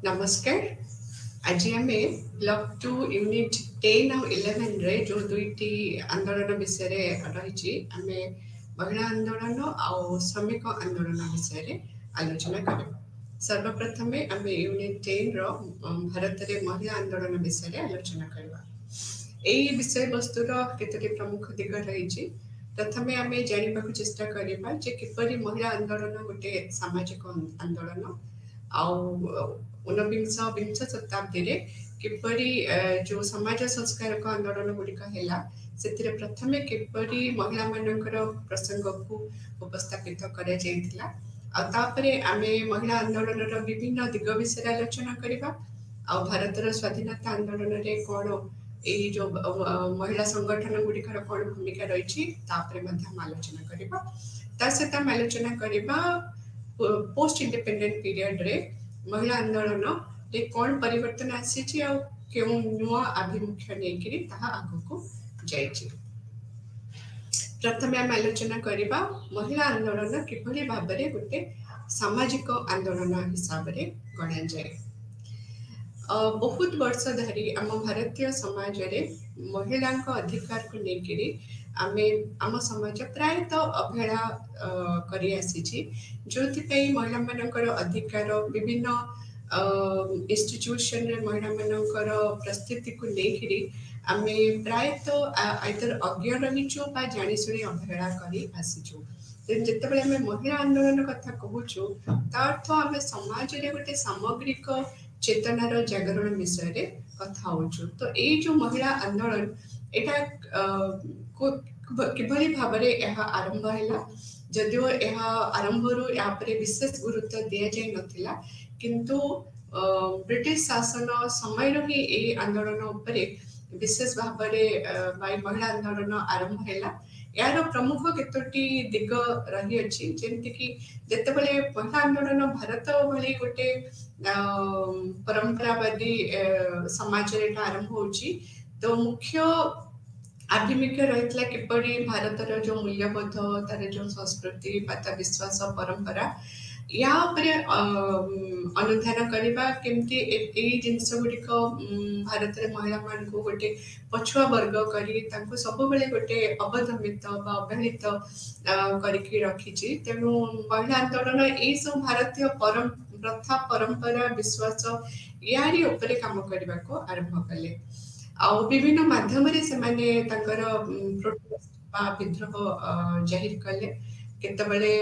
नमस्कार। आज आम ब्लॉक 2 यूनिट 10 और 11 रे जो दुईटी आंदोलन विषय रही आम महिला आंदोलन और श्रमिक आंदोलन विषय आलोचना करिबा। सर्वप्रथम आम यूनिट 10 रो भारत रे महिला आंदोलन विषय आलोचना करबा। एई विषय वस्तुर केतोटी प्रमुख दिग रही। प्रथमे आम जानवा चेष्टा करबा जे किपरि महिला आंदोलन गोटे सामाजिक आंदोलन ऊनविंश विंश शताब्दी रे किपरि जो समाज संस्कारक आंदोलन गुड़िक है प्रथमे किपरि महिला मानकर प्रसंग को उपस्थापित करा जायतिला। तापरे आमे महिला आंदोलन विभिन्न दिग विषय आलोचना करबा। भारतर स्वाधीनता आंदोलन रे कौन ये जो महिला संगठन गुड़िकर कौन भूमिका रही आलोचना करबा। ता सहित आम आलोचना करबा पोस्ट इंडिपेंडेंट पीरियड रे महिला आंदोलन रे कौन परिवर्तन आसी क्यों नुआ आभिमुख्य नहीं आगको जाइए। प्रथम आम आलोचना करबा महिला आंदोलन किभली भाव में गोटे सामाजिक आंदोलन हिसाब से गणा जाए। बहुत वर्ष धरी आम भारतीय समाज रे महिला अधिकार को लेकर आम समाज प्रायतः अवहेला करी आसी जो महिला मानकर अधिकार विभिन्न इंस्टीट्यूशन रे महिला मानकर परिस्थिति को लेकर आम प्रायतः आइदर अज्ञ रहीचु बा जानी शुणी अवहेला करी आसीचु। जितेबाला आम महिला आंदोलन कथा कहूँ अर्थ आम समाज रे गोटे सामग्रिक चेतनार जागरण विषय कथा होचु। तो ये जो महिला आंदोलन किभली भाव में आरंभ है जदिओ यह आरंभ रे विशेष गुरुत्व दि जाए नथिला, किंतु ब्रिटिश शासन समय ही ये आंदोलन उपरे विशेष भाव में महिला आंदोलन आरंभ है। यार प्रमुख केतोटी दिग रही अच्छी जेमती कि जितेबाला महिला आंदोलन भारत भली गोटे परंपरावादी समाज आरंभ होची तो मुख्य आभिमुख्य रही किपरि भारतर जो मूल्यबोध तार जो संस्कृति बाता विश्वास परंपरा या अनुधान करबा केमती ए जिनस गुड़िक भारत रे महिला मान को गोटे पछुआ वर्ग करी तांको सब बेले गोटे अवदमित बा अवहेलित करके रखी। तेणु महिला आंदोलन ये सब भारतीय प्रथा परंपरा विश्वास यारी उपरे काम करने को आरंभ कले। विभिन्न माध्यम से विद्रोह जाहिर कले। केतबले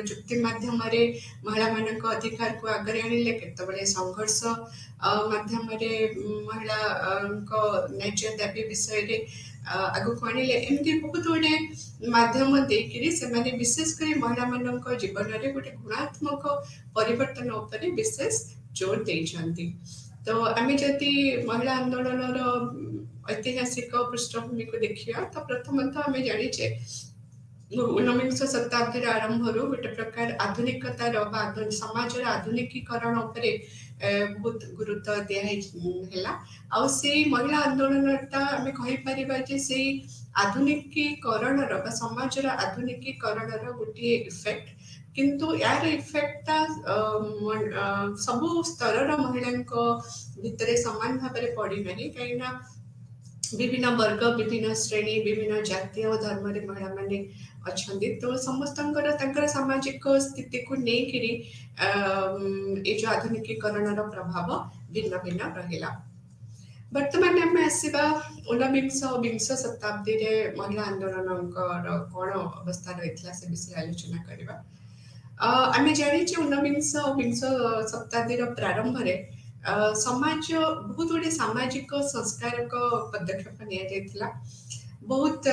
जुक्ति माध्यम महिला मान अधिकार को आगे आनिले, केतबले संघर्ष माध्यम महिला न्याय दाबी विषय आगक आनिले। एमती बहुत गुड़े माध्यम देकरी से विशेषकर महिला मान जीवन में गोटे गुणात्मक परिवर्तन उपरे विशेष जोर देइछंती। तो आम जदि महिला आंदोलन ऐतिहासिक पृष्ठभूमि को देखिया तो प्रथमतः आम जाचे ऊनविंश शताब्दी आरंभ गोटे प्रकार आधुनिकतार समाज आधुनिकीकरण उपरे बहुत गुरुत्व दिया से महिला आंदोलनटा आम कहीपर से आधुनिकीकरण समाज आधुनिकीकरण गोटे इफेक्ट, किंतु यार इफेक्टा सबु स्तर महिला भितर सामान भाव में पड़ना कहीं विभिन्न वर्ग विभिन्न श्रेणी विभिन्न जाति और धर्म रे महिला माने अच्छी। तो समस्त सामाजिक स्थिति को लेकर ये जो आधुनिकीकरण प्रभाव भिन्न भिन्न रहा। वर्तमान आम आसवा ऊनविंश विंश शताब्दी रे महिला आंदोलन कौन अवस्था रही से विषय आलोचना करबा। आम जानी ऊनविंश विंश शताब्दी प्रारंभ में समाज बहुत गुड़े सामाजिक संस्कारक पदक्षेप निया। बहुत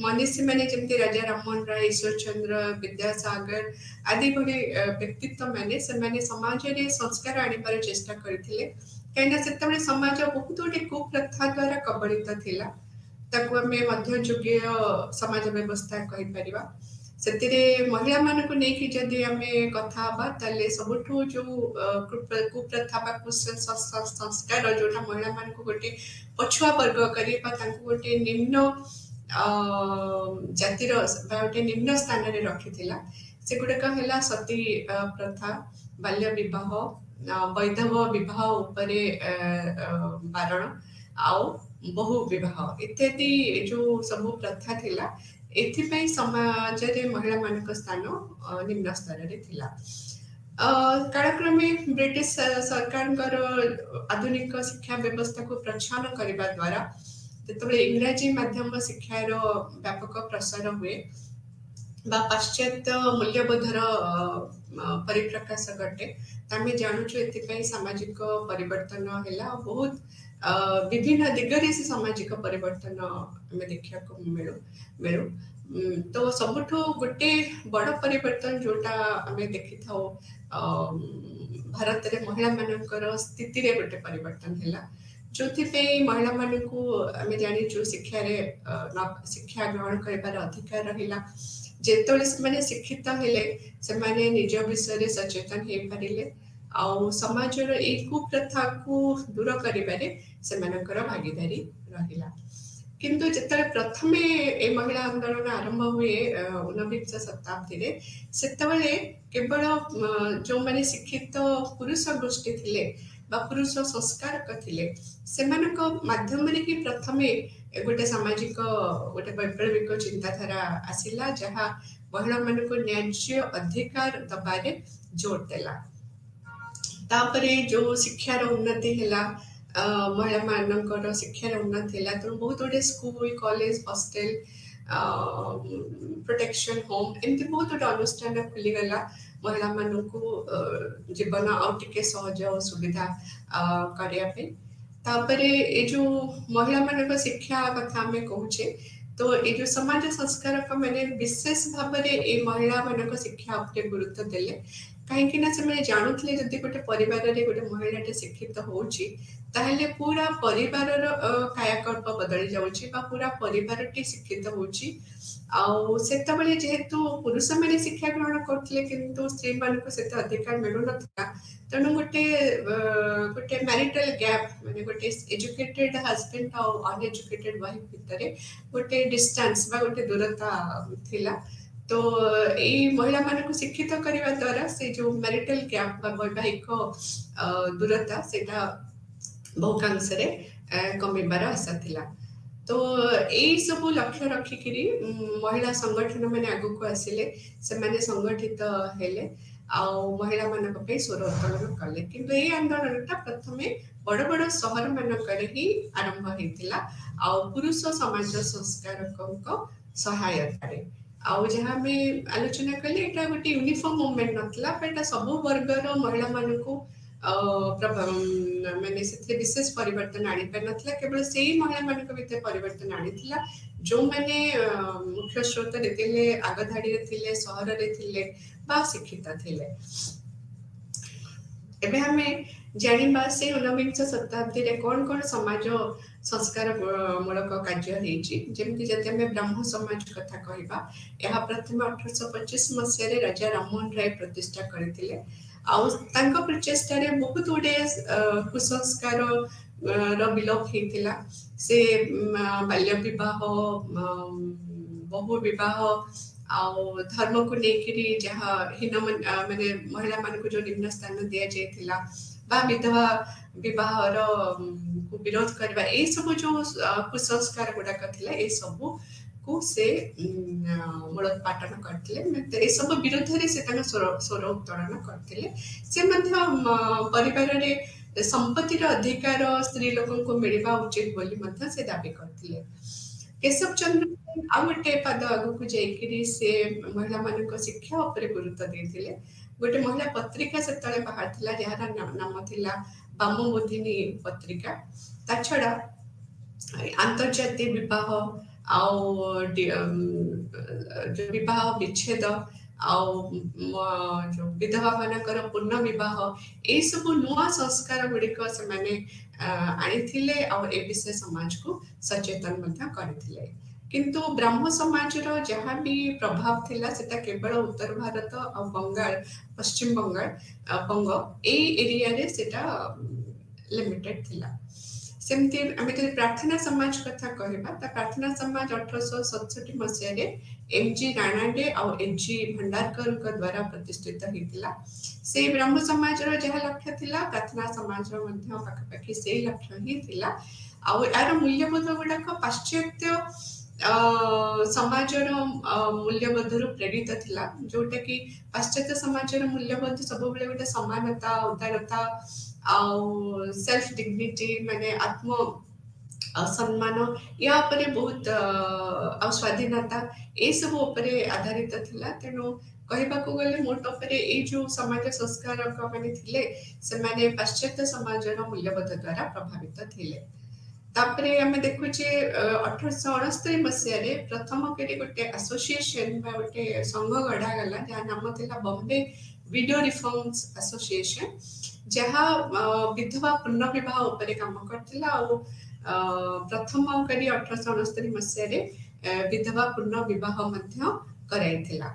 मनीषी मैंने जमती राजा राममोहन राय, ईश्वर चंद्र विद्यासागर आदि गुड़े व्यक्तित्व मैंने समाज रे संस्कार आनिबार चेष्टा करथिले। कहीं से समाज बहुत गुड़े कुप्रथा द्वारा कबलित थिला। ताकू आमे मध्ययुगीय समाज व्यवस्था कहि परिबा। सेतिरे महिला मान को लेकिन जदि आम कथा ताले सबुठु जो कुप्रथा बा संस्कार जोटा महिला मान को गोटे पछुआ वर्ग करी गोटे निम्न जातिर गोटे निम्न स्थान रे रखिथिला। से गुड़ाक है सती प्रथा, बाल्य विवाह, ବୈଧବ ବିବାହ ଉପରେ ବାରଣ ଆଉ ବହୁ ବିବାହ ଇତ୍ୟାଦି ଯୋଉ ସବୁ ପ୍ରଥା ଥିଲା, ଏଥିପାଇଁ ସମାଜରେ ମହିଳାମାନଙ୍କ ସ୍ଥାନ ନିମ୍ନ ସ୍ତରରେ ଥିଲା। କାଳକ୍ରମେ ବ୍ରିଟିଶ ସରକାରଙ୍କର ଆଧୁନିକ ଶିକ୍ଷା ବ୍ୟବସ୍ଥାକୁ ପ୍ରଚ୍ଛନ୍ନ କରିବା ଦ୍ୱାରା ଯେତେବେଳେ ଇଂରାଜୀ ମାଧ୍ୟମ ଶିକ୍ଷାର ବ୍ୟାପକ ପ୍ରସାର ହୁଏ ବା ପାଶ୍ଚାତ୍ୟ ମୂଲ୍ୟବୋଧର ପରିପ୍ରକାଶ ଘଟେ, ତ ଆମେ ଜାଣୁଛୁ ଏଥିପାଇଁ ସାମାଜିକ ପରିବର୍ତ୍ତନ ହେଲା ଆଉ ବହୁତ ବିଭିନ୍ନ ଦିଗରେ ସେ ସାମାଜିକ ପରିବର୍ତ୍ତନ ଆମେ ଦେଖିବାକୁ ମିଳୁ। ତ ସବୁଠୁ ଗୋଟେ ବଡ଼ ପରିବର୍ତ୍ତନ ଯୋଉଟା ଆମେ ଦେଖିଥାଉ ଭାରତରେ ମହିଳାମାନଙ୍କର ସ୍ଥିତିରେ ଗୋଟେ ପରିବର୍ତ୍ତନ ହେଲା, ଯୋଉଥିପାଇଁ ମହିଳାମାନଙ୍କୁ ଆମେ ଜାଣିଛୁ ଶିକ୍ଷା ଗ୍ରହଣ କରିବାର ଅଧିକାର ରହିଲା। ଯେତେବେଳେ ସେମାନେ ଶିକ୍ଷିତ ହେଲେ, ସେମାନେ ନିଜ ବିଷୟରେ ସଚେତନ ହେଇପାରିଲେ ଆଉ ସମାଜର ଏଇ କୁପ୍ରଥାକୁ ଦୂର କରିବାରେ ସେମାନଙ୍କର ଭାଗିଦାରୀ ରହିଲା। କିନ୍ତୁ ଯେତେବେଳେ ପ୍ରଥମେ ଏ ମହିଳା ଆନ୍ଦୋଳନ ଆରମ୍ଭ ହୁଏ 19ବିଂଶ ଶତାବ୍ଦୀରେ, ସେତେବେଳେ କେବଳ ଯୋଉମାନେ ଶିକ୍ଷିତ ପୁରୁଷ ଗୋଷ୍ଠୀ ଥିଲେ ବା ପୁରୁଷ ସଂସ୍କାରକ ଥିଲେ, ସେମାନଙ୍କ ମାଧ୍ୟମରେ ହିଁ ପ୍ରଥମେ ଗୋଟେ ସାମାଜିକ ଗୋଟେ ବୈପ୍ଳବିକ ଚିନ୍ତାଧାରା ଆସିଲା, ଯାହା ମହିଳାମାନଙ୍କୁ ନ୍ୟାଯ୍ୟ ଅଧିକାର ଦବାରେ ଜୋର ଦେଲା। ତାପରେ ଯୋଉ ଶିକ୍ଷାର ଉନ୍ନତି ହେଲା, ମହିଳାମାନଙ୍କର ଶିକ୍ଷାର ଉନ୍ନତି ହେଲା, ତେଣୁ ବହୁତ ଗୁଡ଼ିଏ ସ୍କୁଲ, କଲେଜ, ହଷ୍ଟେଲ, ପ୍ରୋଟେକ୍ସନ ହୋମ ଏମିତି ବହୁତ ଗୋଟେ ଅନୁଷ୍ଠାନ ଖୋଲିଗଲା ମହିଳାମାନଙ୍କୁ ଜୀବନ ଆଉ ଟିକେ ସହଜ ଓ ସୁବିଧା କରିବା ପାଇଁ। ତାପରେ ଏ ଯୋଉ ମହିଳାମାନଙ୍କ ଶିକ୍ଷା କଥା ଆମେ କହୁଛେ, ତ ଏ ଯୋଉ ସମାଜ ସଂସ୍କାରକ ମାନେ ବିଶେଷ ଭାବରେ ଏ ମହିଳାମାନଙ୍କ ଶିକ୍ଷା ଉପରେ ଗୁରୁତ୍ୱ ଦେଲେ, କାହିଁକି ନା ସେମାନେ ଜାଣୁଥିଲେ ଯଦି ଗୋଟେ ପରିବାରରେ ଗୋଟେ ମହିଳାଟେ ଶିକ୍ଷିତ ହଉଛି, ତାହେଲେ ପୁରା ପରିବାରର କାୟାକଳ୍ପ ବଦଳି ଯାଉଛି ବା ପୁରା ପରିବାରଟି ଶିକ୍ଷିତ ହଉଛି। ଆଉ ସେତେବେଳେ ଯେହେତୁ ପୁରୁଷମାନେ ଶିକ୍ଷା ଗ୍ରହଣ କରୁଥିଲେ କିନ୍ତୁ ସ୍ତ୍ରୀମାନଙ୍କୁ ସେତେ ଅଧିକାର ମିଳୁନଥିଲା, ତେଣୁ ଗୋଟେ ମ୍ୟାରିଟାଲ ଗ୍ୟାପ୍, ମାନେ ଗୋଟେ ଏଜୁକେଟେଡ ହଜବେଣ୍ଡ ଆଉ ଅନଏଜୁକେଟେଡ ୱାଇଫ ଭିତରେ ଗୋଟେ ଡିଷ୍ଟାନ୍ସ ବା ଗୋଟେ ଦୂରତା ଥିଲା। ତ ଏଇ ମହିଳାମାନଙ୍କୁ ଶିକ୍ଷିତ କରିବା ଦ୍ୱାରା ସେ ଯୋଉ ମ୍ୟାରିଟାଲ ଗ୍ୟାପ୍ ବା ବୈବାହିକ ଦୂରତା ସେଇଟା ବହୁକାଂଶରେ କମିବାର ଆଶା ଥିଲା। ତ ଏଇ ସବୁ ଲକ୍ଷ୍ୟ ରଖିକିରି ମହିଳା ସଂଗଠନ ମାନେ ଆଗକୁ ଆସିଲେ, ସେମାନେ ସଂଗଠିତ ହେଲେ ଆଉ ମହିଳାମାନଙ୍କ ପାଇଁ ସ୍ୱର ଉତ୍ତୋଳନ କଲେ। କିନ୍ତୁ ଏଇ ଆନ୍ଦୋଳନଟା ପ୍ରଥମେ ବଡ଼ ବଡ଼ ସହର ମାନଙ୍କରେ ହିଁ ଆରମ୍ଭ ହେଇଥିଲା ଆଉ ପୁରୁଷ ସମାଜ ସଂସ୍କାରକଙ୍କ ସହାୟତାରେ। ଆଉ ଯାହା ଆମେ ଆଲୋଚନା କଲେ, ଏଇଟା ଗୋଟେ ୟୁନିଫର୍ମ ମୁଭମେଣ୍ଟ ନଥିଲା, ଏଇଟା ସବୁ ବର୍ଗର ମହିଳାମାନଙ୍କୁ ମାନେ ସେଥିରେ ବିଶେଷ ପରିବର୍ତ୍ତନ ଆଣିପାରିନଥିଲା। କେବଳ ସେଇ ମହିଳାମାନଙ୍କ ଭିତରେ ପରିବର୍ତ୍ତନ ଆଣିଥିଲା ଯୋଉମାନେ ମୁଖ୍ୟ ସ୍ରୋତରେ ଥିଲେ, ଆଗଧାଡିରେ ଥିଲେ, ସହରରେ ଥିଲେ ବା ଶିକ୍ଷିତ ଥିଲେ। ଏବେ ଆମେ ଜାଣିବା ସେ 19ବିଂଶ ଶତାବ୍ଦୀରେ କଣ କଣ ସମାଜ ସଂସ୍କାର ମୂଳକ କାର୍ଯ୍ୟ ହେଇଛି। ଯେମିତି ଯଦି ଆମେ ବ୍ରାହ୍ମ ସମାଜ କଥା କହିବା, ଏହା ପ୍ରଥମେ 1825 ମସିହାରେ ରାଜା ରାମମୋହନ ରାୟ ପ୍ରତିଷ୍ଠା କରିଥିଲେ। ଆଉ ତାଙ୍କ ପ୍ରଚେଷ୍ଟାରେ ବହୁତ ଗୁଡ଼ିଏ କୁସଂସ୍କାର ର ବିଲୋପ ହେଇଥିଲା। ସେ ବାଲ୍ୟ ବିବାହ, ବହୁ ବିବାହ ଆଉ ଧର୍ମକୁ ନେଇକିରି ଯାହା ମାନେ ମହିଳାମାନଙ୍କୁ ଯୋଉ ନିମ୍ନ ସ୍ଥାନ ଦିଆଯାଇଥିଲା ବା ବିଧବା ବିବାହର ବିରୋଧ କରିବା, ଏଇ ସବୁ ଯୋଉ କୁସଂସ୍କାର ଗୁଡାକ ଥିଲା, ଏଇ ସବୁ କୁ ସେ ମୂଳୋତ୍ପାଟନ କରିଥିଲେ। ଏସବୁ ବିରୁଦ୍ଧରେ ସେ ତାଙ୍କ ସ୍ୱର ଉତ୍ତୋଳନ କରିଥିଲେ। ସେ ମଧ୍ୟ ପରିବାରରେ ସମ୍ପତ୍ତିର ଅଧିକାର ସ୍ତ୍ରୀ ଲୋକଙ୍କୁ ମିଳିବା ଉଚିତ ବୋଲି ମଧ୍ୟ ସେ ଦାବି କରିଥିଲେ। କେଶବ ଚନ୍ଦ୍ର ଆଉ ଗୋଟେ ପାଦ ଆଗକୁ ଯାଇକିରି ସେ ମହିଳାମାନଙ୍କ ଶିକ୍ଷା ଉପରେ ଗୁରୁତ୍ୱ ଦେଇଥିଲେ। ଗୋଟେ ମହିଳା ପତ୍ରିକା ସେତେବେଳେ ବାହାରିଥିଲା, ଯାହାର ନାମ ଥିଲା ବାମମୋଦିନୀ ପତ୍ରିକା। ତା ଛଡା ଆନ୍ତର୍ଜାତୀୟ ବିବାହ ଆଉ ବିବାହ ବିଚ୍ଛେଦ ଆଉ ଯୋଉ ବିଧବା ମାନଙ୍କର ପୂର୍ଣ୍ଣ ବିବାହ, ଏଇ ସବୁ ନୂଆ ସଂସ୍କାର ଗୁଡିକ ସେମାନେ ଆଣିଥିଲେ ଆଉ ଏ ବିଷୟ ସମାଜକୁ ସଚେତନ ମଧ୍ୟ କରିଥିଲେ। କିନ୍ତୁ ବ୍ରାହ୍ମ ସମାଜର ଯାହା ବି ପ୍ରଭାବ ଥିଲା, ସେଟା କେବଳ ଉତ୍ତର ଭାରତ ଆଉ ବଙ୍ଗାଳ, ପଶ୍ଚିମ ବଙ୍ଗ ଏଇ ଏରିଆରେ ସେଟା ଲିମିଟେଡ ଥିଲା। ସେମିତି ଆମେ ଯଦି ପ୍ରାର୍ଥନା ସମାଜ କଥା କହିବା, ତ ପ୍ରାର୍ଥନା ସମାଜ 1867 ମସିହାରେ ଏମ୍.ଜି. ରାଣାଡେ ଆଉ ଏଚ୍.ଜି. ଭଣ୍ଡାରକରଙ୍କ ଦ୍ୱାରା ପ୍ରତିଷ୍ଠିତ ହେଇଥିଲା। ସେଇ ବ୍ରହ୍ମ ସମାଜର ଯାହା ଲକ୍ଷ୍ୟ ଥିଲା, ପ୍ରାର୍ଥନା ସମାଜର ମଧ୍ୟ ପାଖାପାଖି ସେଇ ଲକ୍ଷ୍ୟ ହିଁ ଥିଲା। ଆଉ ଏହାର ମୂଲ୍ୟବୋଧ ଗୁଡାକ ପାଶ୍ଚାତ୍ୟ ସମାଜର ମୂଲ୍ୟବୋଧରୁ ପ୍ରେରିତ ଥିଲା, ଯୋଉଟା କି ପାଶ୍ଚାତ୍ୟ ସମାଜର ମୂଲ୍ୟବୋଧ ସବୁବେଳେ ଗୋଟେ ସମାନତା, ଉଦାରତା ଆଉ ସେଲ୍ଫ ଡିଗ୍ନିଟି, ମାନେ ଆତ୍ମ ସମ୍ମାନ, ୟା ଉପରେ ବହୁତ ଆଉ ସ୍ୱାଧୀନତା, ଏସବୁ ଉପରେ ଆଧାରିତ ଥିଲା। ତେଣୁ କହିବାକୁ ଗଲେ ମୋଟ ଉପରେ ଏଇ ଯୋଉ ସମାଜ ସଂସ୍କାରକ ମାନେ ଥିଲେ, ସେମାନେ ପାଶ୍ଚାତ୍ୟ ସମାଜର ମୂଲ୍ୟବୋଧ ଦ୍ୱାରା ପ୍ରଭାବିତ ଥିଲେ। ତାପରେ ଆମେ ଦେଖୁଛେ 1869 ମସିହାରେ ପ୍ରଥମ କରି ଗୋଟେ ଆସୋସିଏସନ ବା ଗୋଟେ ସଂଘ ଗଢ଼ାଗଲା, ଯାହା ନାମ ଥିଲା ବମ୍ବେ ଭିଡିଓ ରିଫର୍ମସ ଆସୋସିଏସନ, ଯାହା ବିଧବା ପୁନର୍ବିବାହ ଉପରେ କାମ କରିଥିଲା। ଆଉ ପ୍ରଥମ କରି 1869 ମସିହାରେ ବିଧବା ପୁନର୍ବିବାହ ମଧ୍ୟ କରାଇଥିଲା।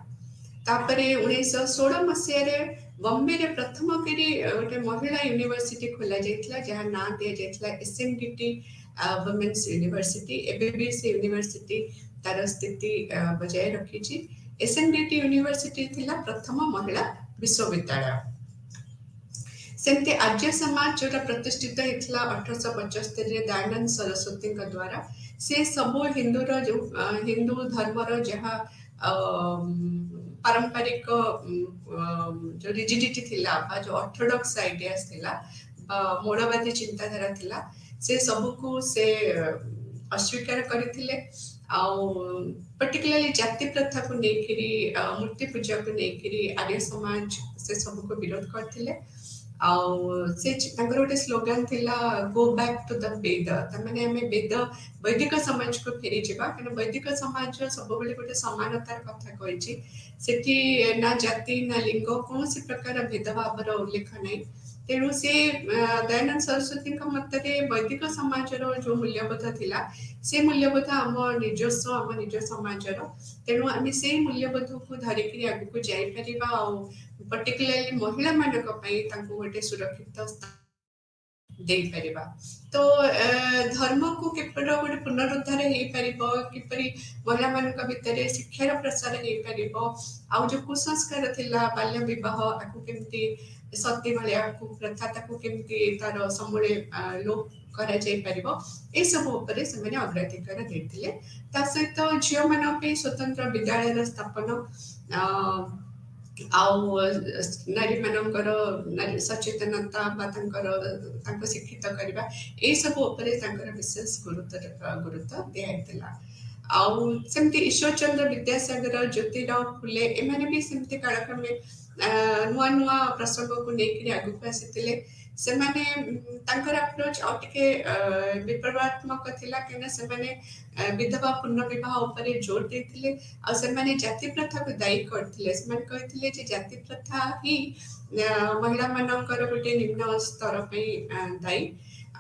ତାପରେ 1916 ମସିହାରେ ବମ୍ବେରେ ପ୍ରଥମ କରି ଗୋଟେ ମହିଳା ୟୁନିଭର୍ସିଟି ଖୋଲା ଯାଇଥିଲା, ଯାହା ନାଁ ଦିଆଯାଇଥିଲା ଏସ୍ଏନ୍ଡିଟି ୱୁମେନ୍ସ ୟୁନିଭର୍ସିଟି। ଏବେ ବି ସେ ୟୁନିଭର୍ସିଟି ତାର ସ୍ଥିତି ବଜାୟ ରଖିଛି। ଏସ୍ଏନ୍ଡିଟି ୟୁନିଭର୍ସିଟି ଥିଲା ପ୍ରଥମ ମହିଳା ବିଶ୍ୱବିଦ୍ୟାଳୟ। ସେମିତି ଆର୍ଯ୍ୟ ସମାଜ ଯୋଉଟା ପ୍ରତିଷ୍ଠିତ ହେଇଥିଲା 1875ରେ ଦୟାନନ୍ଦ ସରସ୍ୱତୀଙ୍କ ଦ୍ୱାରା, ସେ ସବୁ ହିନ୍ଦୁ ଧର୍ମର ଯାହା ପାରମ୍ପରିକ ଯୋଉ ରିଜିଡିଟି ଥିଲା ବା ଯୋଉ ଅର୍ଥୋଡକ୍ସ ଆଇଡିଆସ ଥିଲା ବା ମୌଳବାଦୀ ଚିନ୍ତାଧାରା ଥିଲା, ସେ ସବୁକୁ ସେ ଅସ୍ୱୀକାର କରିଥିଲେ। ଆଉ ପର୍ଟିକୁଲାରଲି ଜାତି ପ୍ରଥାକୁ ନେଇକିରି, ମୂର୍ତ୍ତି ପୂଜାକୁ ନେଇକିରି ଆର୍ଯ୍ୟ ସମାଜ ସେ ସବୁକୁ ବିରୋଧ କରିଥିଲେ। ଆଉ ସେ ତାଙ୍କର ଗୋଟେ ସ୍ଲୋଗାନ ଥିଲା, ଗो ବ୍ୟାକ୍ ଟୁ ଦ ବେଦ, ତାମାନେ ଆମେ ବୈଦିକ ସମାଜକୁ ଫେରିଯିବା। କାରଣ ବୈଦିକ ସମାଜ ସବୁବେଳେ ଗୋଟେ ସମାନତାର କଥା କହିଛି, ସେଠି ନା ଜାତି ନା ଲିଙ୍ଗ କୌଣସି ପ୍ରକାର ଭେଦଭାବର ଉଲ୍ଲେଖ ନାହିଁ। ତେଣୁ ସେ ଦୟାନନ୍ଦ ସରସ୍ୱତୀଙ୍କ ମତରେ ବୈଦିକ ସମାଜର ଯୋଉ ମୂଲ୍ୟବୋଧ ଥିଲା, ସେ ମୂଲ୍ୟବୋଧ ଆମ ନିଜସ୍ୱ, ଆମ ନିଜ ସମାଜର। ତେଣୁ ଆମେ ସେଇ ମୂଲ୍ୟବୋଧକୁ ଧରିକିରି ଆଗକୁ ଯାଇପାରିବା। ଆଉ ପର୍ଟିକୁଲାରଲି ମହିଳା ମାନଙ୍କ ପାଇଁ ତାଙ୍କୁ ଗୋଟେ ସୁରକ୍ଷିତ ସ୍ଥାନ ଦେଇପାରିବା। ତ ଧର୍ମକୁ କିପରି ଗୋଟେ ପୁନରୁଦ୍ଧାର ହେଇପାରିବ, କିପରି ମହିଳାମାନଙ୍କ ଭିତରେ ଶିକ୍ଷାର ପ୍ରସାର ହେଇପାରିବ, ଆଉ ଯୋଉ କୁସଂସ୍କାର ଥିଲା ବାଲ୍ୟ ବିବାହ, ଆକୁ କେମିତି ସତୀ ଭଳିଆ ପ୍ରଥା, ତାକୁ କେମିତି ତାର ସମୂଳେ ଲୋପ କରାଯାଇ ପାରିବ, ଏସବୁ ଉପରେ ସେମାନେ ଅଗ୍ରାଧିକାର ଦେଇଥିଲେ। ତା ସହିତ ଝିଅ ମାନଙ୍କ ପାଇଁ ସ୍ୱତନ୍ତ୍ର ବିଦ୍ୟାଳୟର ସ୍ଥାପନ, ଆଉ ନାରୀ ମାନଙ୍କର ନାରୀ ସଚେତନତା ବା ତାଙ୍କ ଶିକ୍ଷିତ କରିବା, ଏସବୁ ଉପରେ ତାଙ୍କର ବିଶେଷ ଗୁରୁତ୍ୱ ଦିଆଯାଇଥିଲା। ଆଉ ସେମିତି ଈଶ୍ୱରଚନ୍ଦ୍ର ବିଦ୍ୟାସାଗର, ଜ୍ୟୋତିରାव ଫୁଲେ, ଏମାନେ ବି ସେମିତି କାଳକ୍ରମେ ନୂଆ ନୂଆ ପ୍ରସଙ୍ଗକୁ ନେଇକିରି ଆଗକୁ ଆସିଥିଲେ। ସେମାନେ ତାଙ୍କର ଆପ୍ରୋଚ ଆଉ ଟିକେ ବିପ୍ଳବାତ୍ମକ ଥିଲା, କାହିଁକିନା ସେମାନେ ବିଧବା ପୁନର୍ବିବାହ ଉପରେ ଜୋର ଦେଇଥିଲେ। ଆଉ ସେମାନେ ଜାତି ପ୍ରଥାକୁ ଦାୟୀ କରିଥିଲେ। ସେମାନେ କହିଥିଲେ ଯେ ଜାତି ପ୍ରଥା ହିଁ ମହିଳା ମାନଙ୍କର ଗୋଟେ ନିମ୍ନ ସ୍ତର ପାଇଁ ଦାୟୀ।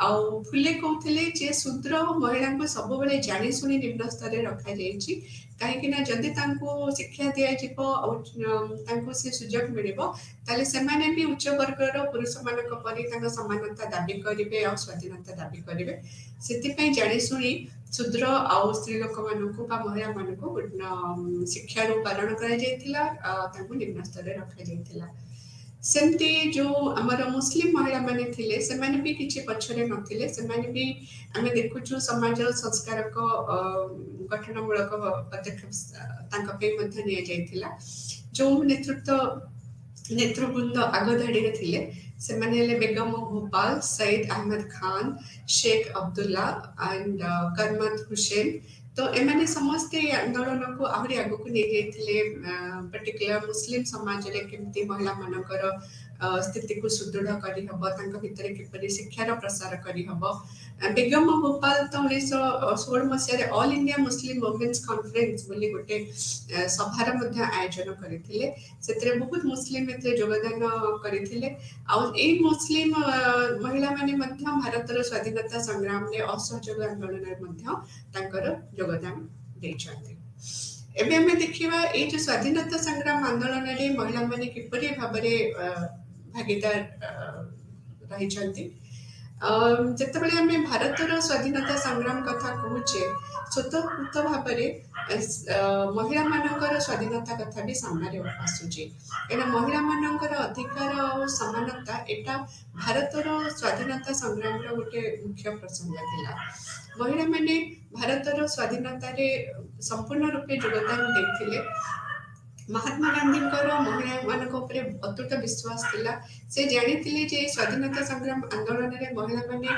ଆଉ ଫୁଲେ କହୁଥିଲେ ଯେ ଶୂଦ୍ର ମହିଳାଙ୍କୁ ସବୁବେଳେ ଜାଣି ଶୁଣି ନିମ୍ନ ସ୍ତରରେ ରଖାଯାଇଛି, କାହିଁକି ନା ଯଦି ତାଙ୍କୁ ଶିକ୍ଷା ଦିଆଯିବ ଆଉ ତାଙ୍କୁ ସେ ସୁଯୋଗ ମିଳିବ, ତାହେଲେ ସେମାନେ ବି ଉଚ୍ଚ ବର୍ଗର ପୁରୁଷ ମାନଙ୍କ ପରି ତାଙ୍କ ସମାନତା ଦାବି କରିବେ ଆଉ ସ୍ୱାଧୀନତା ଦାବି କରିବେ। ସେଥିପାଇଁ ଜାଣି ଶୁଣି ଶୂଦ୍ର ଆଉ ସ୍ତ୍ରୀ ଲୋକମାନଙ୍କୁ ବା ମହିଳା ମାନଙ୍କୁ ଶିକ୍ଷାରୁ ବାରଣ କରାଯାଇଥିଲା, ତାଙ୍କୁ ନିମ୍ନ ସ୍ତରରେ ରଖାଯାଇଥିଲା। ସେମିତି ଯୋଉ ଆମର ମୁସଲିମ ମହିଳା ମାନେ ଥିଲେ, ସେମାନେ ବି କିଛି ପଛରେ ନଥିଲେ। ସେମାନେ ବି ଆମେ ଦେଖୁଛୁ ସମାଜ ସଂସ୍କାରକ ଗଠନମୂଳକ ପଦକ୍ଷେପ ତାଙ୍କ ପାଇଁ ମଧ୍ୟ ନିଆଯାଇଥିଲା। ଯୋଉ ନେତୃବୃନ୍ଦ ଆଗ ଧାଡିରେ ଥିଲେ, ସେମାନେ ହେଲେ ବେଗମ ଭୋପାଲ, ସଇଦ ଅହମଦ ଖାନ, शेख अब्दुल्ला एंड करमत हुसैन। तो एमाने समस्ते आंदोलन को आहरी आगु नहीं जाइथिले, पर्टिकुलर मुस्लिम समाज रे केमती महिला मानकर स्थिति को सुदृढ़ करी हबो, तांका भितरे किपरि शिक्षार प्रसार करी हबो। बेगम भोपाल तो 1916 मसिया रे all India Muslim women's conference बोली गोटे सभार मध्य आयोजन करिथिले। सेतरे बहुत मुस्लिम एते योगदान करिथिले। आ ए मुस्लिम महिला माने मध्य भारतर स्वाधीनता संग्राम रे असहयोग आंदोलन रे मध्य तांकर योगदान दैछन्ते। एबे हमें देखिबा ए जो स्वाधीनता संग्राम आंदोलन रे महिला माने किपरि भाबरे भागीदार रहिछन्ते। ଯେତେବେଳେ ଆମେ ଭାରତର ସ୍ୱାଧୀନତା ସଂଗ୍ରାମ କଥା କହୁଛେ ସ୍ୱତଃପୃତ ଭାବରେ ମହିଳାମାନଙ୍କର ସ୍ୱାଧୀନତା କଥା ବି ସାମ୍ନାରେ ଆସୁଛି, କାହିଁକିନା ମହିଳାମାନଙ୍କର ଅଧିକାର ଆଉ ସମାନତା ଏଇଟା ଭାରତର ସ୍ୱାଧୀନତା ସଂଗ୍ରାମର ଗୋଟେ ମୁଖ୍ୟ ପ୍ରସଙ୍ଗ ଥିଲା। ମହିଳାମାନେ ଭାରତର ସ୍ୱାଧୀନତାରେ ସମ୍ପୂର୍ଣ୍ଣ ରୂପେ ଯୋଗଦାନ ଦେଇଥିଲେ। ମହାତ୍ମା ଗାନ୍ଧୀଙ୍କର ମହିଳାମାନଙ୍କ ଉପରେ ଅତୁଟ ବିଶ୍ୱାସ ଥିଲା। ସେ ଜାଣିଥିଲେ ଯେ ସ୍ୱାଧୀନତା ସଂଗ୍ରାମ ଆନ୍ଦୋଳନରେ ମହିଳାମାନେ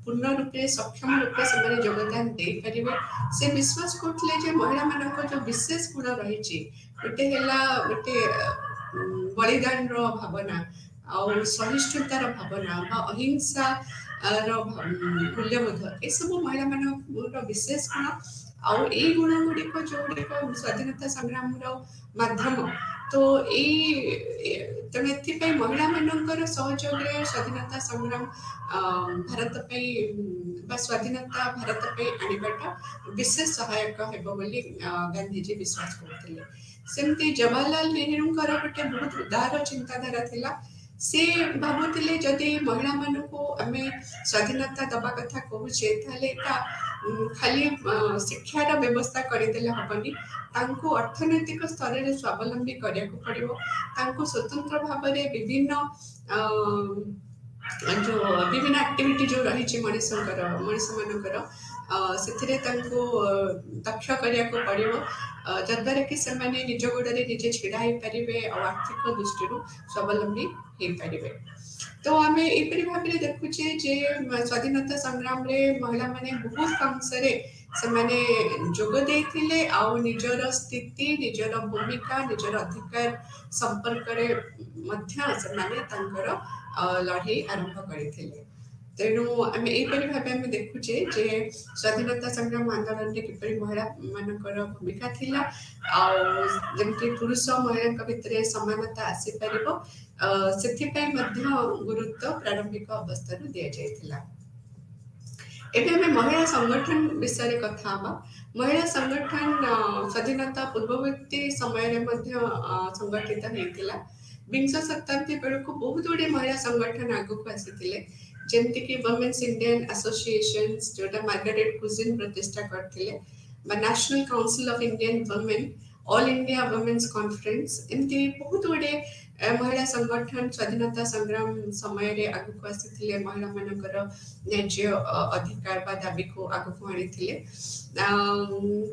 ପୂର୍ଣ୍ଣ ରୂପେ ସକ୍ଷମ ରୂପେ ସେମାନେ ଯୋଗଦାନ ଦେଇପାରିବେ। ସେ ବିଶ୍ୱାସ କରୁଥିଲେ ଯେ ମହିଳାମାନଙ୍କ ଯୋଉ ବିଶେଷ ଗୁଣ ରହିଛି, ଗୋଟେ ହେଲା ଗୋଟେ ବଳିଦାନର ଭାବନା ଆଉ ସହିଷ୍ଣୁତାର ଭାବନା ବା ଅହିଂସା ର ମୂଲ୍ୟବୋଧ, ଏସବୁ ମହିଳାମାନଙ୍କର ବିଶେଷ ଗୁଣ। ଆଉ ଏଇ ଗୁଣ ଗୁଡିକ ଯୋଉଗୁଡିକ ସ୍ୱାଧୀନତା ସଂଗ୍ରାମର ମାଧ୍ୟମ, ତ ତେଣୁ ଏଥିପାଇଁ ମହିଳାମାନଙ୍କର ସହଯୋଗରେ ସ୍ୱାଧୀନତା ସଂଗ୍ରାମ ଭାରତ ପାଇଁ ବା ସ୍ୱାଧୀନତା ଭାରତ ପାଇଁ ଆଣିବାଟା ବିଶେଷ ସହାୟକ ହେବ ବୋଲି ଗାନ୍ଧିଜୀ ବିଶ୍ୱାସ କରୁଥିଲେ। ସେମିତି ଜବାହରଲାଲ ନେହେରୁଙ୍କର ଗୋଟେ ବହୁତ ଉଦାର ଚିନ୍ତାଧାରା ଥିଲା। ସେ ଭାବୁଥିଲେ ଯଦି ମହିଳାମାନଙ୍କୁ ଆମେ ସ୍ୱାଧୀନତା ଦବା କଥା କହୁଛେ, ତାହେଲେ ଏଇଟା ଖାଲି ଶିକ୍ଷାର ବ୍ୟବସ୍ଥା କରିଦେଲେ ହବନି, ତାଙ୍କୁ ଅର୍ଥନୈତିକ ସ୍ତରରେ ସ୍ୱାବଲମ୍ବୀ କରିବାକୁ ପଡ଼ିବ। ତାଙ୍କୁ ସ୍ୱତନ୍ତ୍ର ଭାବରେ ବିଭିନ୍ନ ଆକ୍ଟିଭିଟି ଯୋଉ ରହିଛି ମଣିଷମାନଙ୍କର, ସେଥିରେ ତାଙ୍କୁ ଦକ୍ଷ କରିବାକୁ ପଡ଼ିବ, ଯଦ୍ୱାରା କି ସେମାନେ ନିଜ ଗୋଡ଼ରେ ନିଜେ ଛିଡ଼ା ହେଇପାରିବେ ଆଉ ଆର୍ଥିକ ଦୃଷ୍ଟିରୁ ସ୍ୱାବଲମ୍ବୀ ହେଇପାରିବେ। ତ ଆମେ ଏହିପରି ଭାବରେ ଦେଖୁଛେ ଯେ ସ୍ୱାଧୀନତା ସଂଗ୍ରାମରେ ମହିଳାମାନେ ବହୁତ ଅଂଶରେ ସେମାନେ ଯୋଗ ଦେଇଥିଲେ ଆଉ ନିଜର ସ୍ଥିତି, ନିଜର ଭୂମିକା, ନିଜର ଅଧିକାର ସମ୍ପର୍କରେ ମଧ୍ୟ ସେମାନେ ତାଙ୍କର ଲଢ଼େଇ ଆରମ୍ଭ କରିଥିଲେ। ତେଣୁ ଆମେ ଏହିପରି ଭାବେ ଆମେ ଦେଖୁଛେ ଯେ ସ୍ୱାଧୀନତା ସଂଗ୍ରାମ ଆନ୍ଦୋଳନରେ କିପରି ମହିଳାମାନଙ୍କର ଭୂମିକା ଥିଲା ଆଉ ଯେମିତି ପୁରୁଷ ମହିଳାଙ୍କ ଭିତରେ ସମାନତା ଆସିପାରିବ, ସେଥିପାଇଁ ମଧ୍ୟ ଗୁରୁତ୍ୱ ପ୍ରାରମ୍ଭିକ ଅବସ୍ଥାରୁ ଦିଆଯାଇଥିଲା। ଏବେ ଆମେ ମହିଳା ସଂଗଠନ ବିଷୟରେ କଥା ହେବା। ମହିଳା ସଂଗଠନ ସ୍ୱାଧୀନତା ପୂର୍ବବର୍ତ୍ତୀ ସମୟରେ ମଧ୍ୟ ସଂଗଠିତ ହେଇଥିଲା। ବିଂଶ ଶତାବ୍ଦୀ ବେଳକୁ ବହୁତ ଗୁଡ଼ିଏ ମହିଳା ସଂଗଠନ ଆଗକୁ ଆସିଥିଲେ, ଯେମିତିକି ୱମେନ୍ସ ଇଣ୍ଡିଆନ୍ ଆସୋସିଏସନ୍ସ, ଯୋଉଟା ମାର୍ଗାରେଟ୍ କୁଜିନ୍ ପ୍ରତିଷ୍ଠା କରିଥିଲେ, ବା national council of Indian women, all India women's conference, ଏମିତି ବହୁତ ଗୁଡ଼ିଏ ମହିଳା ସଂଗଠନ ସ୍ୱାଧୀନତା ସଂଗ୍ରାମ ସମୟରେ ଆଗକୁ ଆସିଥିଲେ, ମହିଳାମାନଙ୍କର ନ୍ୟାଯ୍ୟ ଅଧିକାର ବା ଦାବିକୁ ଆଗକୁ ଆଣିଥିଲେ।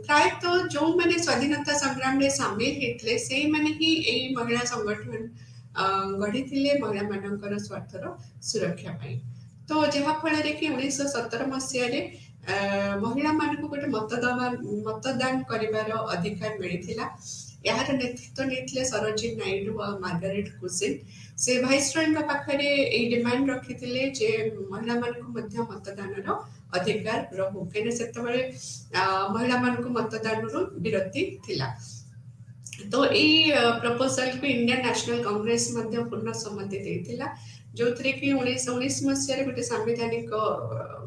ପ୍ରାୟତଃ ଯେଉଁମାନେ ସ୍ୱାଧୀନତା ସଂଗ୍ରାମରେ ସାମିଲ ହେଇଥିଲେ ସେଇମାନେ ହିଁ ଏଇ ମହିଳା ସଂଗଠନ ଗଢ଼ିଥିଲେ ମହିଳାମାନଙ୍କର ସ୍ୱାର୍ଥର ସୁରକ୍ଷା ପାଇଁ। ତ ଯାହାଫଳରେ କି 1917 ମସିହାରେ ମହିଳାମାନଙ୍କୁ ଗୋଟେ ମତଦାନ କରିବାର ଅଧିକାର ମିଳିଥିଲା। ଏହାର ନେତୃତ୍ୱ ନେଇଥିଲେ ସରୋଜିନୀ ନାଇଡୁ ଆଉ ମାର୍ଗାରେଟ୍ କୁଜିନ୍। ସେ ଭାଇସରୟଙ୍କ ପାଖରେ ଏଇ ଡିମାଣ୍ଡ ରଖିଥିଲେ ଯେ ମହିଳାମାନଙ୍କୁ ମଧ୍ୟ ମତଦାନର ଅଧିକାର ରହୁ, କାହିଁକିନା ସେତେବେଳେ ମହିଳାମାନଙ୍କୁ ମତଦାନରୁ ବିରତି ଥିଲା। ତ ଏଇ ପ୍ରପୋଜାଲକୁ ଇଣ୍ଡିଆନ୍ ନ୍ୟାସନାଲ କଂଗ୍ରେସ ମଧ୍ୟ ପୂର୍ଣ୍ଣ ସମ୍ମତି ଦେଇଥିଲା, ଯୋଉଥିରେ କି 1919 ମସିହାରେ ଗୋଟେ ସାମ୍ବିଧାନିକ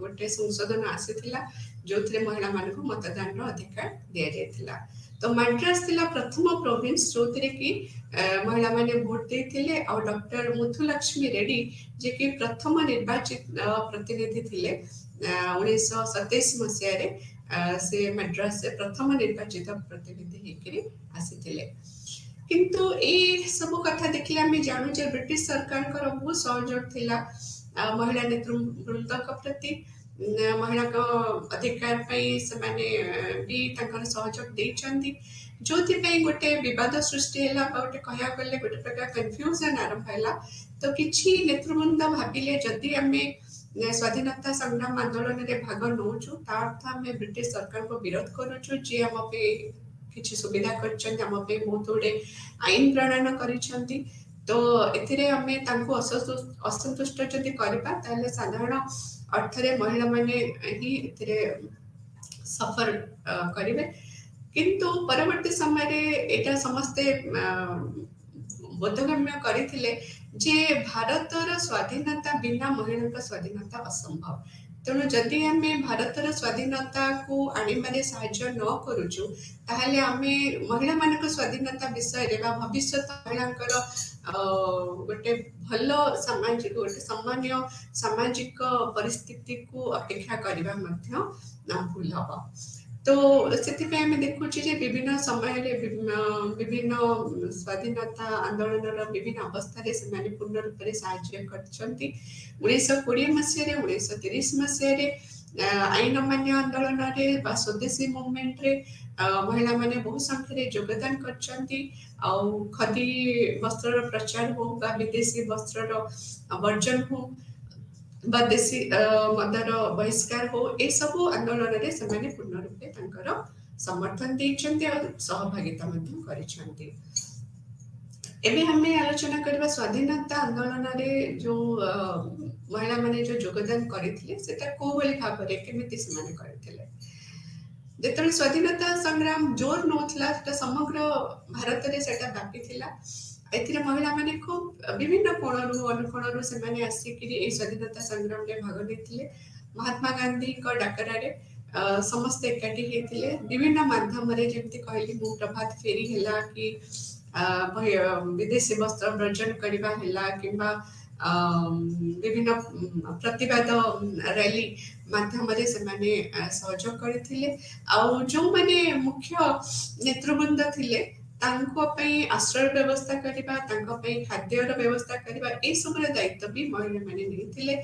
ଗୋଟେ ସଂଶୋଧନ ଆସିଥିଲା, ଯୋଉଥିରେ ମହିଳାମାନଙ୍କୁ ମତଦାନର ଅଧିକାର ଦିଆଯାଇଥିଲା। ତ ମାଡ୍ରାସ ଥିଲା ପ୍ରଥମ ପ୍ରୋଭିନ୍ସ ଯୋଉଥିରେ କି ମହିଳାମାନେ ଭୋଟ ଦେଇଥିଲେ, ଆଉ ଡକ୍ଟର ମୁଥୁଲକ୍ଷ୍ମୀ ରେଡ୍ଡି, ଯିଏକି ପ୍ରଥମ ନିର୍ବାଚିତ ପ୍ରତିନିଧି ଥିଲେ 1927 ମସିହାରେ, ସେ ମାଡ୍ରାସରେ ପ୍ରଥମ ନିର୍ବାଚିତ ପ୍ରତିନିଧି ହେଇକିରି ଆସିଥିଲେ। କିନ୍ତୁ ଏଇ ସବୁ କଥା ଦେଖିଲେ ଆମେ ଜାଣୁ ଯେ ବ୍ରିଟିଶ ସରକାରଙ୍କର ବହୁତ ସହଯୋଗ ଥିଲା ମହିଳା ନେତୃବୃନ୍ଦଙ୍କ ପ୍ରତି। ମହିଳାଙ୍କ ଅଧିକାର ପାଇଁ ସେମାନେ ବି ତାଙ୍କର ସହଯୋଗ ଦେଇଛନ୍ତି, ଯୋଉଥିପାଇଁ ଗୋଟେ ବିବାଦ ସୃଷ୍ଟି ହେଲା ବା ଗୋଟେ କହିବାକୁ ଗଲେ ଗୋଟେ ପ୍ରକାର କନଫ୍ୟୁଜନ ଆରମ୍ଭ ହେଲା। ତ କିଛି ନେତୃବୃନ୍ଦ ଭାବିଲେ ଯଦି ଆମେ ସ୍ୱାଧୀନତା ସଂଗ୍ରାମ ଆନ୍ଦୋଳନରେ ଭାଗ ନେଉଛୁ, ତା ଅର୍ଥ ଆମେ ବ୍ରିଟିଶ ସରକାରଙ୍କୁ ବିରୋଧ କରୁଛୁ, ଯିଏ ଆମ ପାଇଁ କିଛି ସୁବିଧା କରିଛନ୍ତି, ଆମ ପାଇଁ ବହୁତ ଗୁଡ଼େ ଆଇନ ପ୍ରଣୟନ କରିଛନ୍ତି। ତ ଏଥିରେ ଆମେ ତାଙ୍କୁ ଅସନ୍ତୁଷ୍ଟ ଯଦି କରିବା, ତାହେଲେ ସାଧାରଣ ଅର୍ଥରେ ମହିଳାମାନେ ହିଁ ଏଥିରେ ସଫର କରିବେ। କିନ୍ତୁ ପରବର୍ତ୍ତୀ ସମୟରେ ଏଇଟା ସମସ୍ତେ ବୋଧଗମ୍ୟ କରିଥିଲେ ଯେ ଭାରତର ସ୍ୱାଧୀନତା ବିନା ମହିଳାଙ୍କ ସ୍ୱାଧୀନତା ଅସମ୍ଭବ। ତେଣୁ ଯଦି ଆମେ ଭାରତର ସ୍ୱାଧୀନତାକୁ ଆଣିବାରେ ସାହାଯ୍ୟ ନ କରୁଛୁ, ତାହେଲେ ଆମେ ମହିଳାମାନଙ୍କ ସ୍ୱାଧୀନତା ବିଷୟରେ ବା ଭବିଷ୍ୟତ ମହିଳାଙ୍କର ଗୋଟେ ଭଲ ସାମାଜିକ ଗୋଟେ ସମ୍ମାନୀୟ ସାମାଜିକ ପରିସ୍ଥିତିକୁ ଅପେକ୍ଷା କରିବା ମଧ୍ୟ ଭୁଲ ହବ। ତ ସେଥିପାଇଁ ଆମେ ଦେଖୁଛୁ ଯେ ବିଭିନ୍ନ ସମୟରେ ବିଭିନ୍ନ ସ୍ୱାଧୀନତା ଆନ୍ଦୋଳନର ବିଭିନ୍ନ ଅବସ୍ଥାରେ ସେମାନେ ପୂର୍ଣ୍ଣ ରୂପରେ ସାହାଯ୍ୟ କରିଛନ୍ତି। 1920 ମସିହାରେ, 1930 ମସିହାରେ ଆଇନ ଅମାନ୍ୟ ଆନ୍ଦୋଳନରେ ବା ସ୍ୱଦେଶୀ ମୁଭମେଣ୍ଟରେ ମହିଳାମାନେ ବହୁ ସଂଖ୍ୟାରେ ଯୋଗଦାନ କରିଛନ୍ତି। ଆଉ ଖଦୀ ବସ୍ତ୍ରର ପ୍ରଚାର ହଉ ବା ବିଦେଶୀ ବସ୍ତ୍ରର ବର୍ଜନ ହଉ ବା ଦେଶୀ ମଦର ବହିଷ୍କାର ହଉ, ଏସବୁ ଆନ୍ଦୋଳନରେ ସେମାନେ ପୂର୍ଣ୍ଣ ରୂପେ ତାଙ୍କର ସମର୍ଥନ ଦେଇଛନ୍ତି ଆଉ ସହଭାଗିତା ମଧ୍ୟ କରିଛନ୍ତି। ଏବେ ଆମେ ଆଲୋଚନା କରିବା ସ୍ୱାଧୀନତା ଆନ୍ଦୋଳନରେ ଯୋଉ ମହିଳାମାନେ ଯୋଉ ଯୋଗଦାନ କରିଥିଲେ ସେଟା କୋଉ ଭଳି ଭାବରେ କେମିତି ସେମାନେ କରିଥିଲେ। ଯେତେବେଳେ ସ୍ୱାଧୀନତା ସଂଗ୍ରାମ ଜୋର ନଉଥିଲା, ସେଟା ସମଗ୍ର ଭାରତରେ ସେଟା ବ୍ୟାପିଥିଲା। ଏଥିରେ ମହିଳାମାନେ ଖୁବ ବିଭିନ୍ନ କୋଣରୁ ଅନୁକୋଣରୁ ସେମାନେ ଆସିକିରି ଏଇ ସ୍ୱାଧୀନତା ସଂଗ୍ରାମରେ ଭାଗ ନେଇଥିଲେ। ମହାତ୍ମା ଗାନ୍ଧୀଙ୍କ ଡାକରାରେ ସମସ୍ତେ ଏକାଠି ହେଇଥିଲେ ବିଭିନ୍ନ ମାଧ୍ୟମରେ, ଯେମିତି କହିଲି ମୁଁ ପ୍ରଭାତ ଫେରି ହେଲା କି ବିଦେଶୀ ବସ୍ତ୍ର ବର୍ଜନ କରିବା ହେଲା କିମ୍ବା ବିଭିନ୍ନ ପ୍ରତିବାଦ ରାଲି ମାଧ୍ୟମରେ ସେମାନେ ସହଯୋଗ କରିଥିଲେ। ଆଉ ଯୋଉମାନେ ମୁଖ୍ୟ ନେତୃବୃନ୍ଦ ଥିଲେ ତାଙ୍କ ପାଇଁ ଆଶ୍ରୟ ବ୍ୟବସ୍ଥା କରିବା, ତାଙ୍କ ପାଇଁ ଖାଦ୍ୟର ବ୍ୟବସ୍ଥା କରିବା, ଏସବୁର ଦାୟିତ୍ୱ ବି ମହିଳାମାନେ ନେଇଥିଲେ।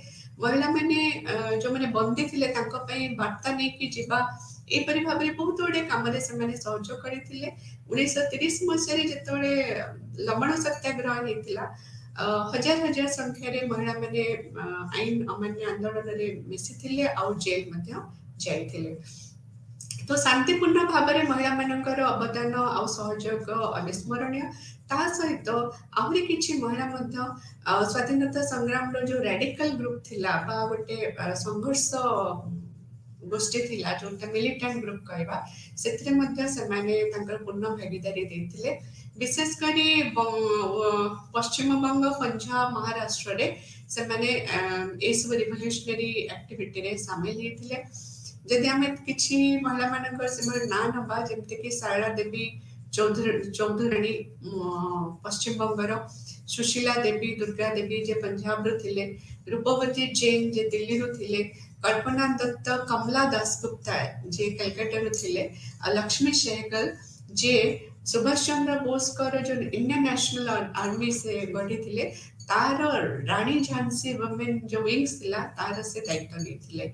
ମହିଳାମାନେ ଯୋଉମାନେ ବନ୍ଦୀ ଥିଲେ ତାଙ୍କ ପାଇଁ ବାର୍ତ୍ତା ନେଇକି ଯିବା, ଏପରି ଭାବରେ ବହୁତ ଗୁଡେ କାମରେ ସେମାନେ ସହଯୋଗ କରିଥିଲେ। 1930 ମସିହାରେ ଯେତେବେଳେ ଲବଣ ସତ୍ୟାଗ୍ରହ ହେଇଥିଲା, ହଜାର ହଜାର ସଂଖ୍ୟାରେ ମହିଳାମାନେ ଆଇନ ଅମାନ୍ୟ ଆନ୍ଦୋଳନରେ ମିଶିଥିଲେ ଆଉ ଜେଲ ମଧ୍ୟ ଯାଇଥିଲେ। ତ ଶାନ୍ତିପୂର୍ଣ୍ଣ ଭାବରେ ମହିଳାମାନଙ୍କର ଅବଦାନ ଆଉ ସହଯୋଗ ଅବିସ୍ମରଣୀୟ। ତା ସହିତ ଆହୁରି କିଛି ମହିଳା ମଧ୍ୟ ସ୍ୱାଧୀନତା ସଂଗ୍ରାମର ଯୋଉ ରାଡିକାଲ ଗ୍ରୁପ ଥିଲା ବା ଗୋଟେ ସଂଘର୍ଷ ଗୋଷ୍ଠୀ ଥିଲା, ଯୋଉଟା ମିଲିଟାଣ୍ଟ ଗ୍ରୁପ କହିବା, ସେଥିରେ ମଧ୍ୟ ସେମାନେ ତାଙ୍କର ପୂର୍ଣ୍ଣ ଭାଗିଦାରୀ ଦେଇଥିଲେ। ବିଶେଷ କରି ପଶ୍ଚିମବଙ୍ଗ, ପଞ୍ଜାବ, ମହାରାଷ୍ଟ୍ରରେ ସେମାନେ ଏସବୁ ରିଭଲ୍ୟୁସନାରୀ ଆକ୍ଟିଭିଟିରେ ସାମିଲ ହେଇଥିଲେ। ଯଦି ଆମେ କିଛି ମହିଳାମାନଙ୍କର ସେମାନେ ନାଁ ନବା, ଯେମିତିକି ଶାରଳା ଦେବୀ ଚୌଧୁରାଣୀ ପଶ୍ଚିମବଙ୍ଗର, ସୁଶୀଲା ଦେବୀ, ଦୁର୍ଗା ଦେବୀ ଯେ ପଞ୍ଜାବରୁ ଥିଲେ, ରୂପବତୀ ଜୈନ ଯେ ଦିଲ୍ଲୀରୁ ଥିଲେ, କଳ୍ପନା ଦତ୍ତ, କମଲା ଦାସଗୁପ୍ତା ଯେ କଲକାତାରୁ ଥିଲେ, ଆଉ ଲକ୍ଷ୍ମୀ ସେହଗଲ ଯେ ସୁଭାଷ ଚନ୍ଦ୍ର ବୋଷଙ୍କର ଯୋଉ ଇଣ୍ଡିଆନ ନ୍ୟାସନାଲ ଆର୍ମି ସେ ଗଢିଥିଲେ, ତାର ରାଣୀ ଝାନ୍ସୀ ୱମେନ୍ ଯୋଉ ୱିଙ୍ଗସ ଥିଲା ତାର ସେ ଦାୟିତ୍ୱ ନେଇଥିଲେ।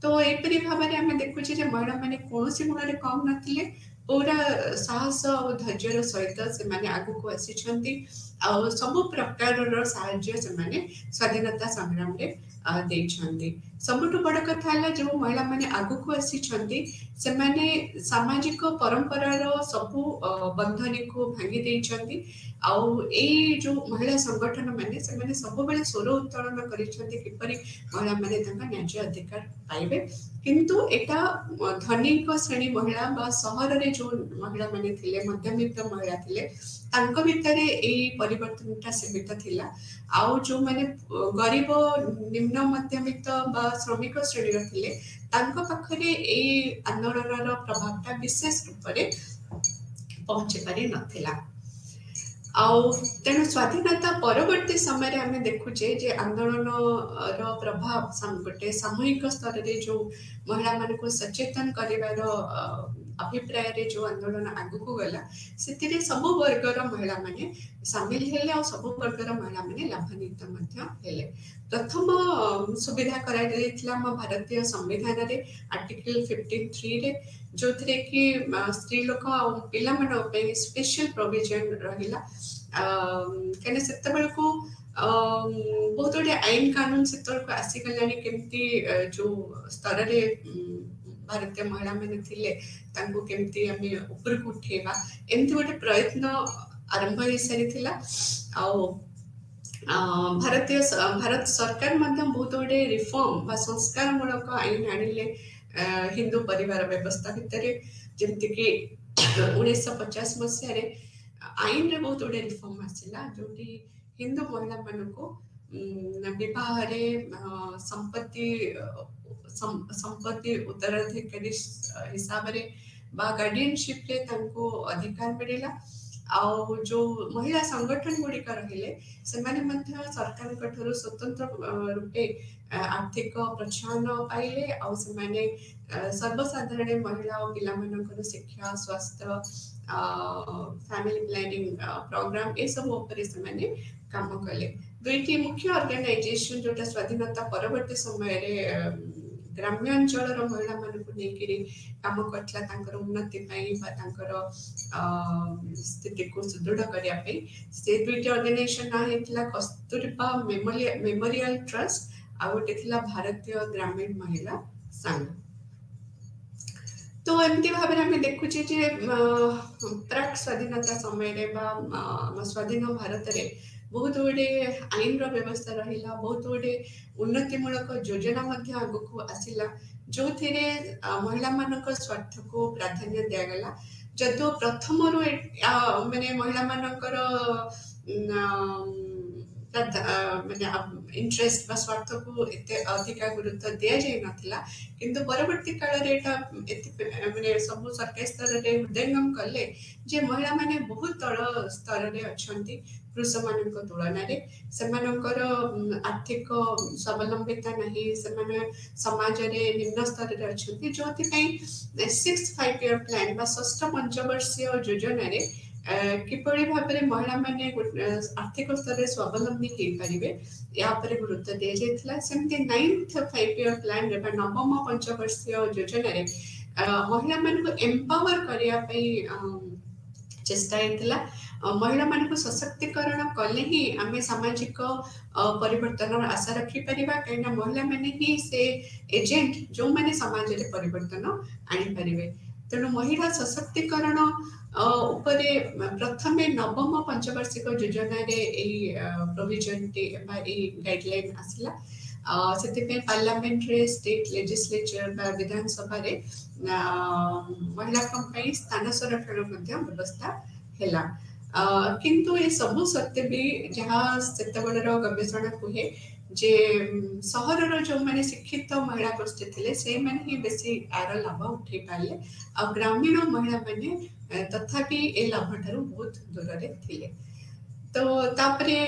ତ ଏପରି ଭାବରେ ଆମେ ଦେଖୁଛେ ଯେ ମହିଳାମାନେ କୌଣସି ଗୁଣରେ କମ ନଥିଲେ, ପୁରା ସାହସ ଆଉ ଧୈର୍ଯ୍ୟର ସହିତ ସେମାନେ ଆଗକୁ ଆସିଛନ୍ତି ଆଉ ସବୁ ପ୍ରକାରର ସାହାଯ୍ୟ ସେମାନେ ସ୍ୱାଧୀନତା ସଂଗ୍ରାମରେ ଦେଇଛନ୍ତି। ସବୁଠୁ ବଡ କଥା ହେଲା ଯୋଉ ମହିଳାମାନେ ଆଗକୁ ଆସିଛନ୍ତି ସେମାନେ ସାମାଜିକ ପରମ୍ପରାର ସବୁ ବନ୍ଧନୀକୁ ଭାଙ୍ଗି ଦେଇଛନ୍ତି। ଆଉ ଏଇ ଯୋଉ ମହିଳା ସଂଗଠନ ମାନେ ସେମାନେ ସବୁବେଳେ ସ୍ୱର ଉତ୍ତୋଳନ କରିଛନ୍ତି କିପରି ମହିଳାମାନେ ତାଙ୍କ ନ୍ୟାଯ୍ୟ ଅଧିକାର ପାଇବେ। କିନ୍ତୁ ଏଟା ଧନୀଙ୍କ ଶ୍ରେଣୀ ମହିଳା ବା ସହରରେ ଯୋଉ ମହିଳାମାନେ ଥିଲେ, ମଧ୍ୟବିତ୍ତ ମହିଳା ଥିଲେ, ତାଙ୍କ ଭିତରେ ଏଇ ପରିବର୍ତ୍ତନଟା ସୀମିତ ଥିଲା। ଆଉ ଯୋଉମାନେ ଗରିବ ନିମ୍ନ ମଧ୍ୟବିତ୍ତ ବା ଶ୍ରମିକ ଶ୍ରେଣୀର ଥିଲେ, ତାଙ୍କ ପାଖରେ ଏଇ ଆନ୍ଦୋଳନର ପ୍ରଭାବଟା ବିଶେଷ ରୂପରେ ପହଞ୍ଚି ପାରି ନଥିଲା। ଆଉ ତେଣୁ ସ୍ୱାଧୀନତା ପରବର୍ତ୍ତୀ ସମୟରେ ଆମେ ଦେଖୁଛେ ଯେ ଆନ୍ଦୋଳନର ପ୍ରଭାବ ଗୋଟେ ସାମୂହିକ ସ୍ତରରେ ଯୋଉ ମହିଳାମାନଙ୍କୁ ସଚେତନ କରିବାର ଅଭିପ୍ରାୟରେ ଯୋଉ ଆନ୍ଦୋଳନ ଆଗକୁ ଗଲା, ସେଥିରେ ସବୁ ବର୍ଗର ମହିଳାମାନେ ସାମିଲ ହେଲେ ଆଉ ସବୁ ବର୍ଗର ମହିଳାମାନେ ଲାଭାନ୍ୱିତ ମଧ୍ୟ ହେଲେ। ପ୍ରଥମ ସୁବିଧା କରାଯାଇଥିଲା ଆମ ଭାରତୀୟ ସମ୍ବିଧାନରେ ଆର୍ଟିକଲ 53ରେ, ଯୋଉଥିରେ କି ସ୍ତ୍ରୀ ଲୋକ ଆଉ ପିଲାମାନଙ୍କ ପାଇଁ ସ୍ପେଶାଲ ପ୍ରୋଭିଜନ ରହିଲା। କାହିଁକିନା ସେତେବେଳକୁ ବହୁତ ଗୁଡିଏ ଆଇନ କାନୁନ ସେତେବେଳକୁ ଆସିଗଲାଣି, କେମିତି ଯୋଉ ସ୍ତରରେ ଭାରତୀୟ ମହିଳାମାନେ ଥିଲେ ତାଙ୍କୁ କେମିତି ଆମେ ଉପରକୁ ଉଠେଇବା, ଏମିତି ଗୋଟେ ପ୍ରୟତ୍ନ ଆରମ୍ଭ ହେଇସାରିଥିଲା। ଆଉ ଭାରତ ସରକାର ମଧ୍ୟ ବହୁତ ଗୁଡେ ରିଫର୍ମ ବା ସଂସ୍କାର ମୂଳକ ଆଇନ ଆଣିଲେ ହିନ୍ଦୁ ପରିବାର ବ୍ୟବସ୍ଥା ଭିତରେ, ଯେମିତିକି 1950 ମସିହାରେ ଆଇନରେ ବହୁତ ଗୁଡେ ରିଫର୍ମ ଆସିଲା, ଯୋଉଠି ହିନ୍ଦୁ ମହିଳା ମାନଙ୍କୁ ବିବାହରେ ସମ୍ପତ୍ତି संपत्ति उत्तराधिकारी हिसाब रे बा गार्डियनशिप रे तांको अधिकार मिलिला। आउ जो महिला संगठन गुड़िक रहिले सेमाने मध्य सरकार ठाରୁ स्वतंत्र रूपे आर्थिक प्रोत्साहन पाइले आउ सेमाने सर्वसाधारण महिला और पिला मानकर शिक्षा स्वास्थ्य फैमिली प्लानिंग प्रोग्राम ए सब ऊपर से काम कले। दुईटी मुख्य ऑर्गेनाइजेशन जोटा स्वाधीनता परवर्ती समय रे ग्राम्य अंचल महिला मानक लेकिन काम करथिला तांकर उन्नति पई बा तांकर स्थिति को सुदृढ़ करिया पई से दुईटी ऑर्गेनाइजेशन ना हेतला कस्तूरबा मेमोरियल ट्रस्ट आ गोटे थिला भारतीय ग्रामीण महिला संघ। तो एमती भाव में देखुचे जे प्राक स्वाधीनता समय रे बा स्वाधीन भारत रे बहुत गुड़े आईन रो व्यवस्था रहिला बहुत गुड़े उन्नतिमूलक योजना मध्य आगको आसिला जो थिरे महिला मानक स्वार्थ को प्राधान्य दिया गला। जदो प्रथम रो माने महिला मानकर माने इंटरेस्ट बा स्वार्थ को एते अधिक गुरुत्व दिया जाय नथिला किंतु परवर्ती काल रे एटा माने सब सरकारी स्तर रे हृदयंगम कले जे महिला माने बहुत तळ स्तर रे अछंती पुरुष मानक तुलन रे सेमानकर आर्थिक स्वावलंबिता नहीं सेमाने समाज रे निम्न स्तर रे अछंती जोथि पई 6-5 year प्लान बा षष्ठ पंचवर्षीय योजना रे किपरि भाबरे महिला माने आर्थिक स्तर रे स्वावलंबी हे परिबे या पर गुरुत्व दिया जायतिला। सेमते 9th 5 year प्लान रे बा नवम पंचवर्षीय योजना रे महिला मानक एम्पावर करिया पई चेष्टा हेतिला। महिला मानक सशक्तिकरण कले ही आमे सामाजिक परिवर्तन आशा रखी परिबा कहिना महिला माने ही से एजेंट जो माने समाज रे परिवर्तन आनी परिबे। तेणु महिला सशक्तिकरण उपरे प्रथमे नवम पंचवार्षिक योजना रे प्रोविजन बा गाइडलाइन आसिला से पार्लियामेंट रे स्टेट लेजिस्लेचर बा विधानसभा रे महिला स्थान संरक्षण व्यवस्था हैला। किंतु ये सब सत्य भी जहाँ सेतबेलर गवेषणा कहे जे सहर जो माने शिक्षित महिला गोष्ठी थिले से माने ही बेसी आर लाभ उठे पाले आ ग्रामीण महिला माने तथापि ए लाभ ठारू बहुत दूर रे थिले। तो तापरे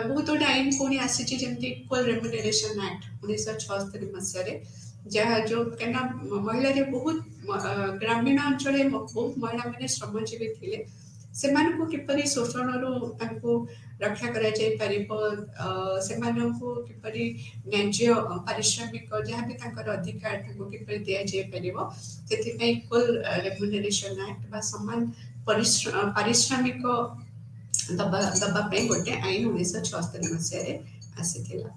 बहुत आईन पुणी आसी जेमती इक्वल रेम्युनरेशन एक्ट 1976 मसिया रे जहाँ जो केना महिला रे बहुत ग्रामीण अंचल बहुत महिला माने श्रमजीवी थिले सेमानकु किपरि शोषण रो तांको रक्षा करा जाय परिबो सेमानकु किपरि न्याय पारिश्रमिक जहाँ भी तांकर अधिकार तांको किपरि दिया जाय परिबो सेति पे इक्वल रेम्युनरेशन एक्ट बा समान पारिश्रमिक दबा पे गोटे आईन 1976 मसिया रे आसीथिला।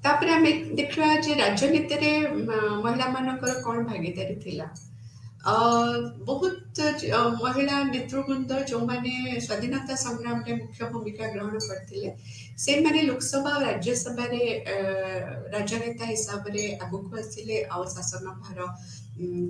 तापर हमें देखला जे राजनीति रे महिला मानकर कोन भागीदारी थिला। बहुत महिला नेतृवृंद जो माने स्वाधीनता संग्राम रे मुख्य भूमिका ग्रहण करथिले से माने लोकसभा और राज्यसभा रे राजनेता हिसाब रे आगुक आसिले आ शासन भार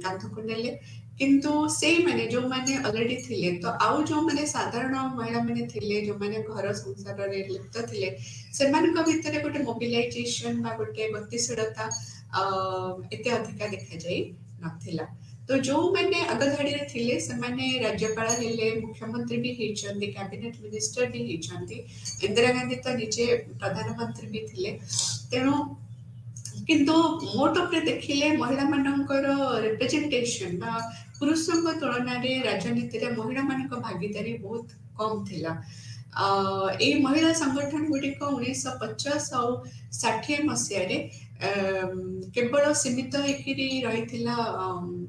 कांध को नेले किंतु से माने जो माने ऑलरेडी थिले तो आउ जो माने साधारण महिला माने थिले जो माने घर संसार रे लिप्त थिले से मानक भितरे गोटे मोबिलाइजेशन बा गोटे गतिशीलता एते अधिका देखा जाई नथिला। तो जो मैंने अगधाड़ी रे थिले से माने राज्यपाल हेले मुख्यमंत्री भी हेचंदी कैबिनेट मिनिस्टर भी हेचंदी इंदिरा गांधी तो निजे प्रधानमंत्री भी थिले तेणु किंतु मोट पे देखिले महिला मानकर रिप्रेजेंटेशन बा पुरुषों तुलन रे राजनीति रे महिला मानक भागीदारी बहुत कम थिला। ए महिला संगठन गुड़िक 1950 और 60 मसीह रे केवल सीमित होकरी रही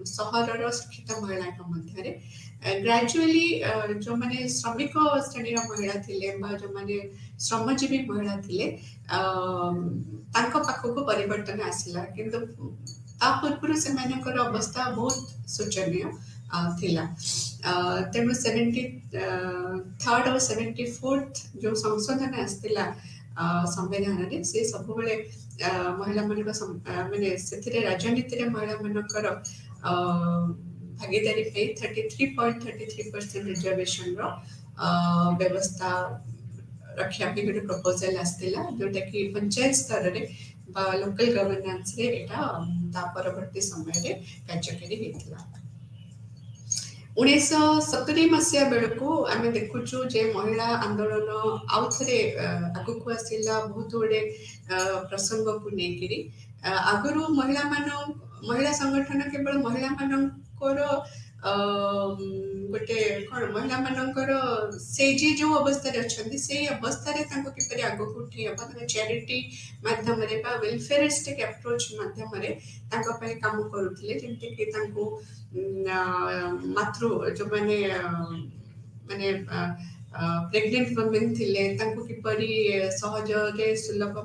सहर शिक्षित महिला मध्य ग्रेजुअली जो माने श्रमिक श्रेणी महिला थिले जो माने श्रमजीवी महिला थिले पाखक परिवर्तन आसिला किंतु ता पूर्व से मानकर अवस्था बहुत शोचनीय थिला। तेणु 73rd और 74th जो संशोधन आसला संविधान रे से सब बेले महिला मानक माने सेथिरे राजनीति रे महिला मानकर भागीदारी पे 33.33% रिजर्वेशन रो व्यवस्था रखिया पे गोटे प्रपोजल आसला जोटा कि पंचायत स्तर रे बा लोकल गवर्नेंस रे एटा ता परवर्ती समय रे कार्यकारी हेतला 1970 मसीहा बेलू आम देखुचु जे महिला आंदोलन आउ थे आगक आसला बहुत गुड़े प्रसंग को लेकिरी आगु महिला संगठन केवल महिला मानकर गोटे कौन महिला मानकर से जो अवस्था अच्छा से अवस्था किपर आगक उठी हम चैरिटी मध्यम वेलफेयरिस्टिक अप्रोच मध्यम काम करुले जमीक मातृ जो मैंने माने प्रेग्नेंट वुमेन थिले तांको किपरि सहजरे सुलभ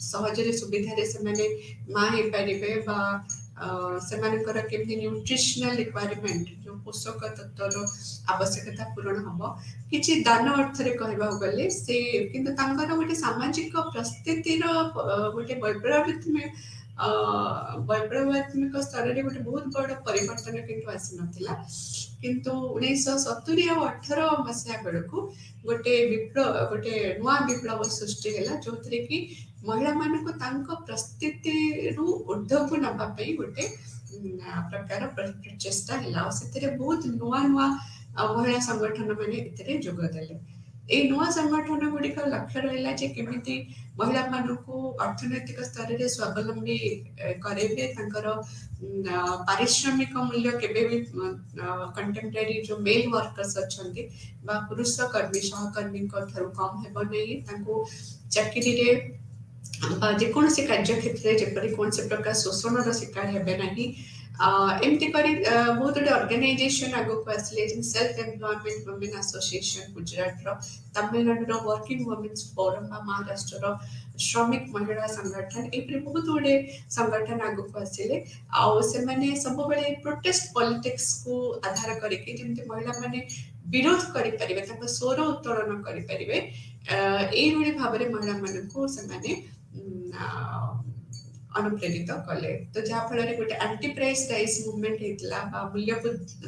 सहजरे सुविधारे से माने माँ हे परिबे बा सेमानकर केमति न्यूट्रिशनल रिक्वायरमेंट जो पोषक तत्वर आवश्यकता पूर्ण हम किछि दान अर्थ रे कहबा गले से किंतु तांकर गोटे सामाजिक परिस्थितिर गोटे वैप्लवात्मक स्तर रे गोटे बहुत बड़ परिवर्तन किंतु आसी नथिला किंतु 1970 और 18 मसीहा बेलू गोटे विप्लव गोटे नुआ विप्लव सृष्टि है जो थे कि महिला मानक परिस्थिति ऊर्ध को नवा गोटे प्रकार प्रचेषा है बहुत नुआ नुआ महिला संगठन मैंने जोगदेले ए नुआ संगठन गुड़िक लक्ष्य रहा जे केमिति महिला मानक अर्थनैतिक स्तर में स्वावलंबी करेबे पारिश्रमिक मूल्य केबे भी कंटेम्परेरी जो मेल वर्कर्स अच्छंती बा पुरुष कर्मी सहकर्मी ठारू कम हेबो नहीं तांको चाकरी रे जेकोसी कार्य क्षेत्र में जेपरी कौन से प्रकार शोषण शिकार हेबे नहीं एमती करी बहुत गुड ऑर्गेनाइजेशन आगक आसले self employment women association Gujarat रो तमिलनाडु वर्किंग वुमेन्स फोरम बा महाराष्ट्र रो श्रमिक महिला संगठन ए बहुत गुडे संगठन आगक आसले आउ से माने सब बेले प्रोटेस्ट पॉलिटिक्स को आधार करके जेमते महिला माने विरोध करि परिबे ताका स्वर उत्तोलन करि परिबे ए भली भाबरे महिला मानकु से माने अनुप्रेरित कले तो जहाँ फल गोटे एंटी प्राइस राइज मूवमेंट होता मूल्य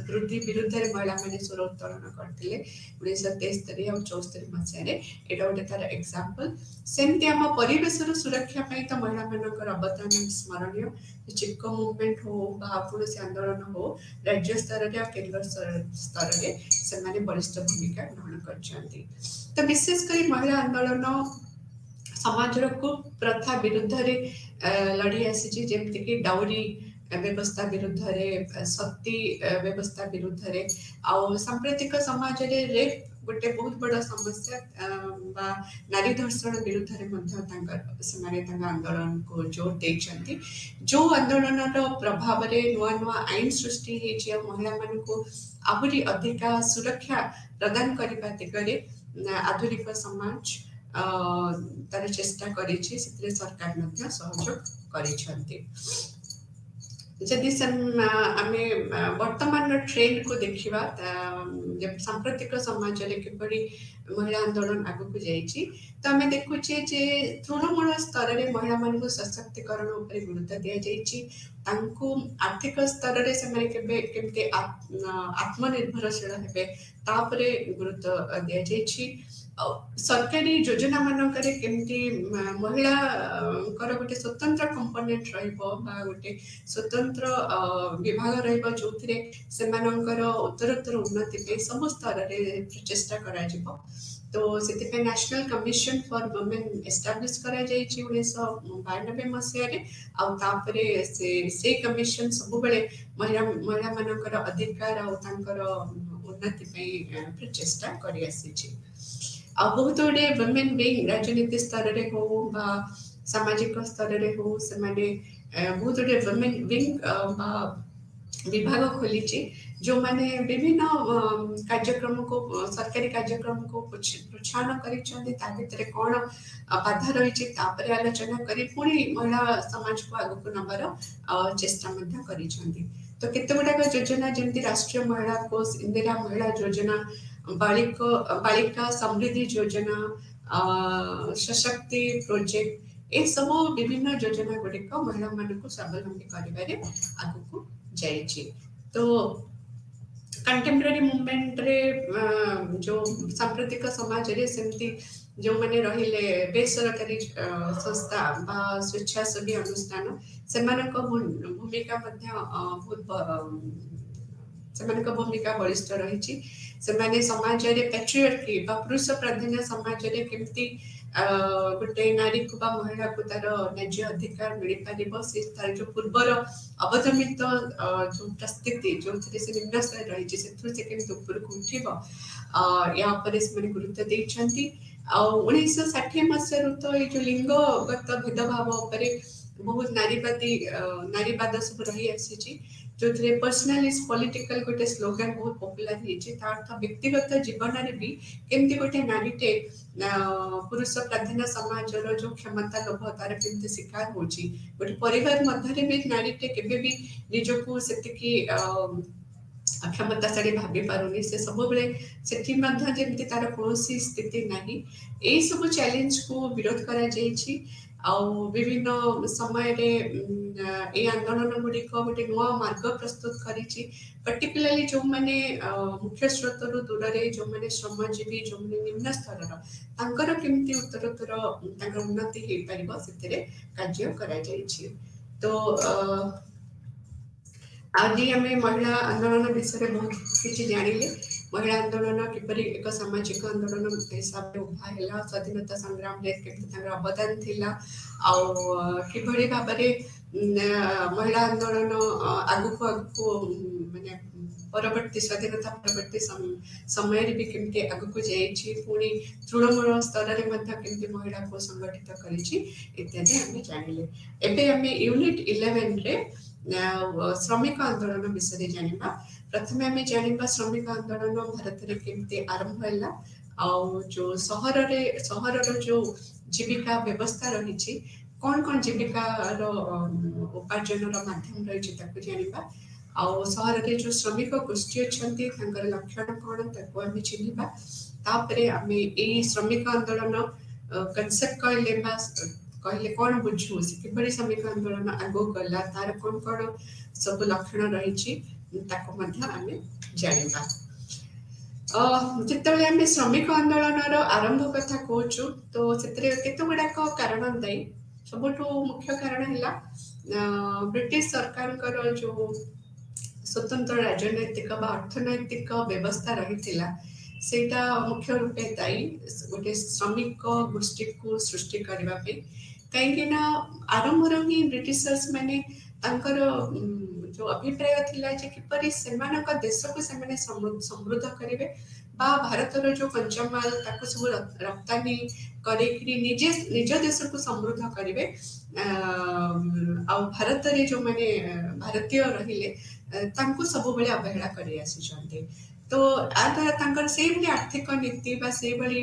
वृद्धि विरुद्ध महिला मैंने स्वर उत्तोलन करते 1973 और 74 मसीह यहाँ गोटे तार एग्जांपल सेमती आम परिवेश सुरक्षा तो महिला मानकर अवदान स्मरणीय चिपको मूवमेंट हो कौन आंदोलन हो राज्य स्तर में केन्द्र स्तर में से बलिष्ठ भूमिका ग्रहण कर तो विशेषकर महिला आंदोलन समाज को प्रथा विरुद्ध रे लड़ी आसी जेमती कि डाउरी व्यवस्था विरुद्ध रे सती व्यवस्था विरुद्ध रे आउ सांप्रतिक समाज रे रेप गोटे बहुत बड़ा समस्या बा नारी धर्षण विरुद्ध रे मध्य तांकर समाने तांका आंदोलन को जोर देछंती जो आंदोलन रो प्रभाव रे नुआ नुआ आईन सृष्टि हे जे महिला मान को आहुरी अधिका सुरक्षा प्रदान करिबा दिगरे आधुनिक समाज तार चेष्टा करिछि सितरे सरकार मध्य सहयोग करिछंती जदि आमे वर्तमान ट्रेंड को देखिबा जब सांप्रतिक समाज रे किपरि महिला आंदोलन आगु को जाइछि तो आमे देखुछे जे तृणमूल स्तर रे महिला मान को सशक्तिकरण ऊपर गुरुत्व दिया जाइछि तांको आर्थिक स्तर रे से माने केमते आत्मनिर्भरशील हेबे तापरे गुरुत्व दिया जाइछि सरकारी योजना मानक केमती महिला गोटे स्वतंत्र कंपोनेंट रोटे स्वतंत्र विभाग जो उत्तरोत्तर उन्नति सब स्तर में प्रचेषा कर तो से national commission for women establish करा 1992 मसीह से कमिशन सब बेले महिला मानकर अधिकार उन्नति प्रचेषा कर बहुत गुड़े वुमेन विंग राजनीति स्तर में हो सामाजिक स्तर में हो से बहुत गुड़े वुमेन विंग विभाग खोली जो माने विभिन्न कार्यक्रम को सरकारी कार्यक्रम को प्रोत्साहन कर कौन बाधा रही आलोचना कर पुणी महिला समाज को आग को नबार चेष्टा तो केते गुड़ाक योजना जमी राष्ट्रीय महिला कोष इंदिरा महिला योजना बालिका समृद्धि योजना सशक्ति प्रोजेक्ट ये सब विभिन्न योजना गुड़िक महिला मान को स्वावलंबी कर आग को जाइए तो कंटेम्पररी मूवमेंट रे जो सांप्रतिक समाज रे सेमती जो मैंने रहिले बेसरकारी संस्था बा स्वेच्छासेवी अनुष्ठान सेमानक भूमिका मध्य बहुत सेमानक भूमिका बलिष्ठ रही। सेमाने समाज रे पैट्रियार्की बा पुरुष प्राधान्य समाज रे केमती गोटे नारी को बा महिला को तार न्याय अधिकार मिल पारिबो से तार जो पूर्वर अवदमित जो स्थिति जो से निम्न स्तर रही से केमती ऊपर को उठिबो या ଉପରେ ସେମାନେ ଗୁରୁତ୍ୱ ଦେଇଛନ୍ତି। ଆଉ 1960 ମସିହାରୁ ତ ଏଇ ଯୋଉ ଲିଙ୍ଗଗତ ଭେଦଭାବ ଉପରେ ବହୁତ ନାରୀବାଦ ସବୁ ରହି ଆସିଛି, ଯୋଉଥିରେ ପର୍ସନାଲ ଇଜ ପଲିଟିକାଲ ଗୋଟେ ସ୍ଲୋଗାନ ବହୁତ ପପୁଲାର ହେଇଛି। ତା ଅର୍ଥ ବ୍ୟକ୍ତିଗତ ଜୀବନରେ ବି କେମିତି ଗୋଟେ ନାରୀଟେ ପୁରୁଷ ପ୍ରାଧାନ୍ୟ ସମାଜର ଯୋଉ କ୍ଷମତା ଲୋଭ ତାର କେମିତି ଶିକାର ହଉଛି, ଗୋଟେ ପରିବାର ମଧ୍ୟରେ ବି ନାରୀଟେ କେବେ ବି ନିଜକୁ ସେତିକି क्षमताशाली भाभी पारुनी से सब बेले सेठी मध्य जेमती तार कौनसी स्थिति नहीं। यही सब चैलेंज को विरोध करा जायछि। विभिन्न समय रे ए आंदोलन गुड़िक गोटे नुआ मार्ग प्रस्तुत करिछि। पर्टिकुलरली जो माने मुख्य स्रोत रु दूर रे जो माने श्रमजीवी जो माने निम्न स्तर तांकर केमती उत्तरोत्तर तांकर उन्नति हे परिबो सेतेरे कार्य करा जायछि। तो आज आम महिला आंदोलन विषय में बहुत किसी जानिले। महिला आंदोलन किपरि एक सामाजिक आंदोलन हिसाब से उभा है, स्वाधीनता संग्राम अवदान थिला किभଳି भाबरे महिला आंदोलन आगुक आगुक माने परवर्ती स्वाधीनता परवर्ती समय भी केमती आगुक जाइछि, पुणी तृणमूल स्तर रे मध्य केमती महिला को संगठित करिछि इत्यादि आम जानिले। एबे आम यूनिट 11 रे श्रमिक आंदोलन विषय जानिबा। प्रथमे आम जानिबा श्रमिक आंदोलन भारत रे केमती आरंभ हैला आउ जो सहरर जो जीविका व्यवस्था रही कौन कौन जीविका उपार्जन माध्यम रही जानिबा। आउ सहर रे जो श्रमिक गोष्ठी अच्छी लक्षण कौन ताको आम चिन्हिबा। तापरे आम ए श्रमिक आंदोलन कनसेप्ट कहले कौन बुझू से किभଳି श्रमिक आंदोलन आगो गला तार कौन कौन सब लक्षण रही आम जानिबा। जिते आम श्रमिक आंदोलन आरंभ कथा कहूँ तो केत गुड़ाक कारण दायी। सबुठ मुख्य कारण है ब्रिटिश सरकार जो स्वतंत्र राजनैतिक अर्थनैतिक व्यवस्था रही सेटा मुख्य रूपे दायी गोटे श्रमिक गोष्ठी को सृष्टि करने कहीं आरंभ ही ब्रिटिशर्स माने जो अभिप्राय थिला जे किपरि सेमानक देश को सेमाने समृद्ध करिवे बा भारतर जो कंचामाल ताको सब रप्तानी करेकरी निज देश को समृद्ध करिवे। आ भारत रे जो माने भारतीय रहिले तांको सब बेले अवहेला करि आसी। तो आ द्वारा तांकर से भली आर्थिक नीति बा से भली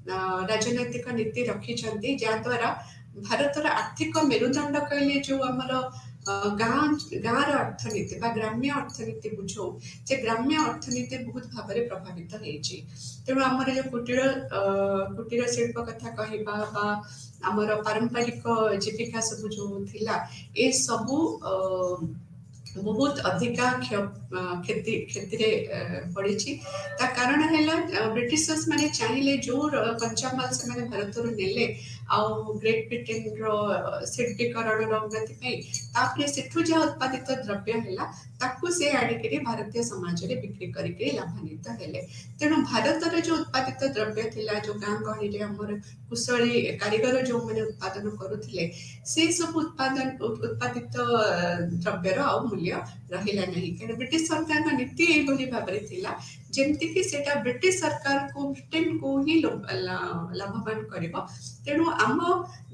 राजनैतिक नीति रखी जहाँद्वारा भारतर आर्थिक मेरुदंड कहले जो आमर गाँव अर्थनीति बा ग्राम्य अर्थनीति बुझौ से ग्राम्य अर्थनीति बहुत भाव में प्रभावित होती। तेणु आमर जो कुटीर शिल्प कथा कहवा बा आमर पारंपरिक जीविका सब जो थिला ए सबू बहुत अधिका क्षति पड़ी। कारण है ब्रिटिशर्स माने चाहिए जो कंचामाल से माने भारत नेले ग्रेट ब्रिटेन शिल्पीकरण उन्नति सेठू जहाँ उत्पादित द्रव्य है ताकू से आनिक भारतीय समाज में बिक्री करके लाभान्वित हेले। तेणु भारत जो उत्पादित द्रव्य थिला जो गाँ गहली आमर कुशली कारीगर जो मैंने उत्पादन करुले से सब उत्पादित द्रव्यर मूल्य रहिला नहीं। कारण ब्रिटिश सरकार नीति यही भाव में थिला जेमती कि सेटा ब्रिटिश सरकार को ब्रिटेन को ही लाभवान करिबो। तेणु आम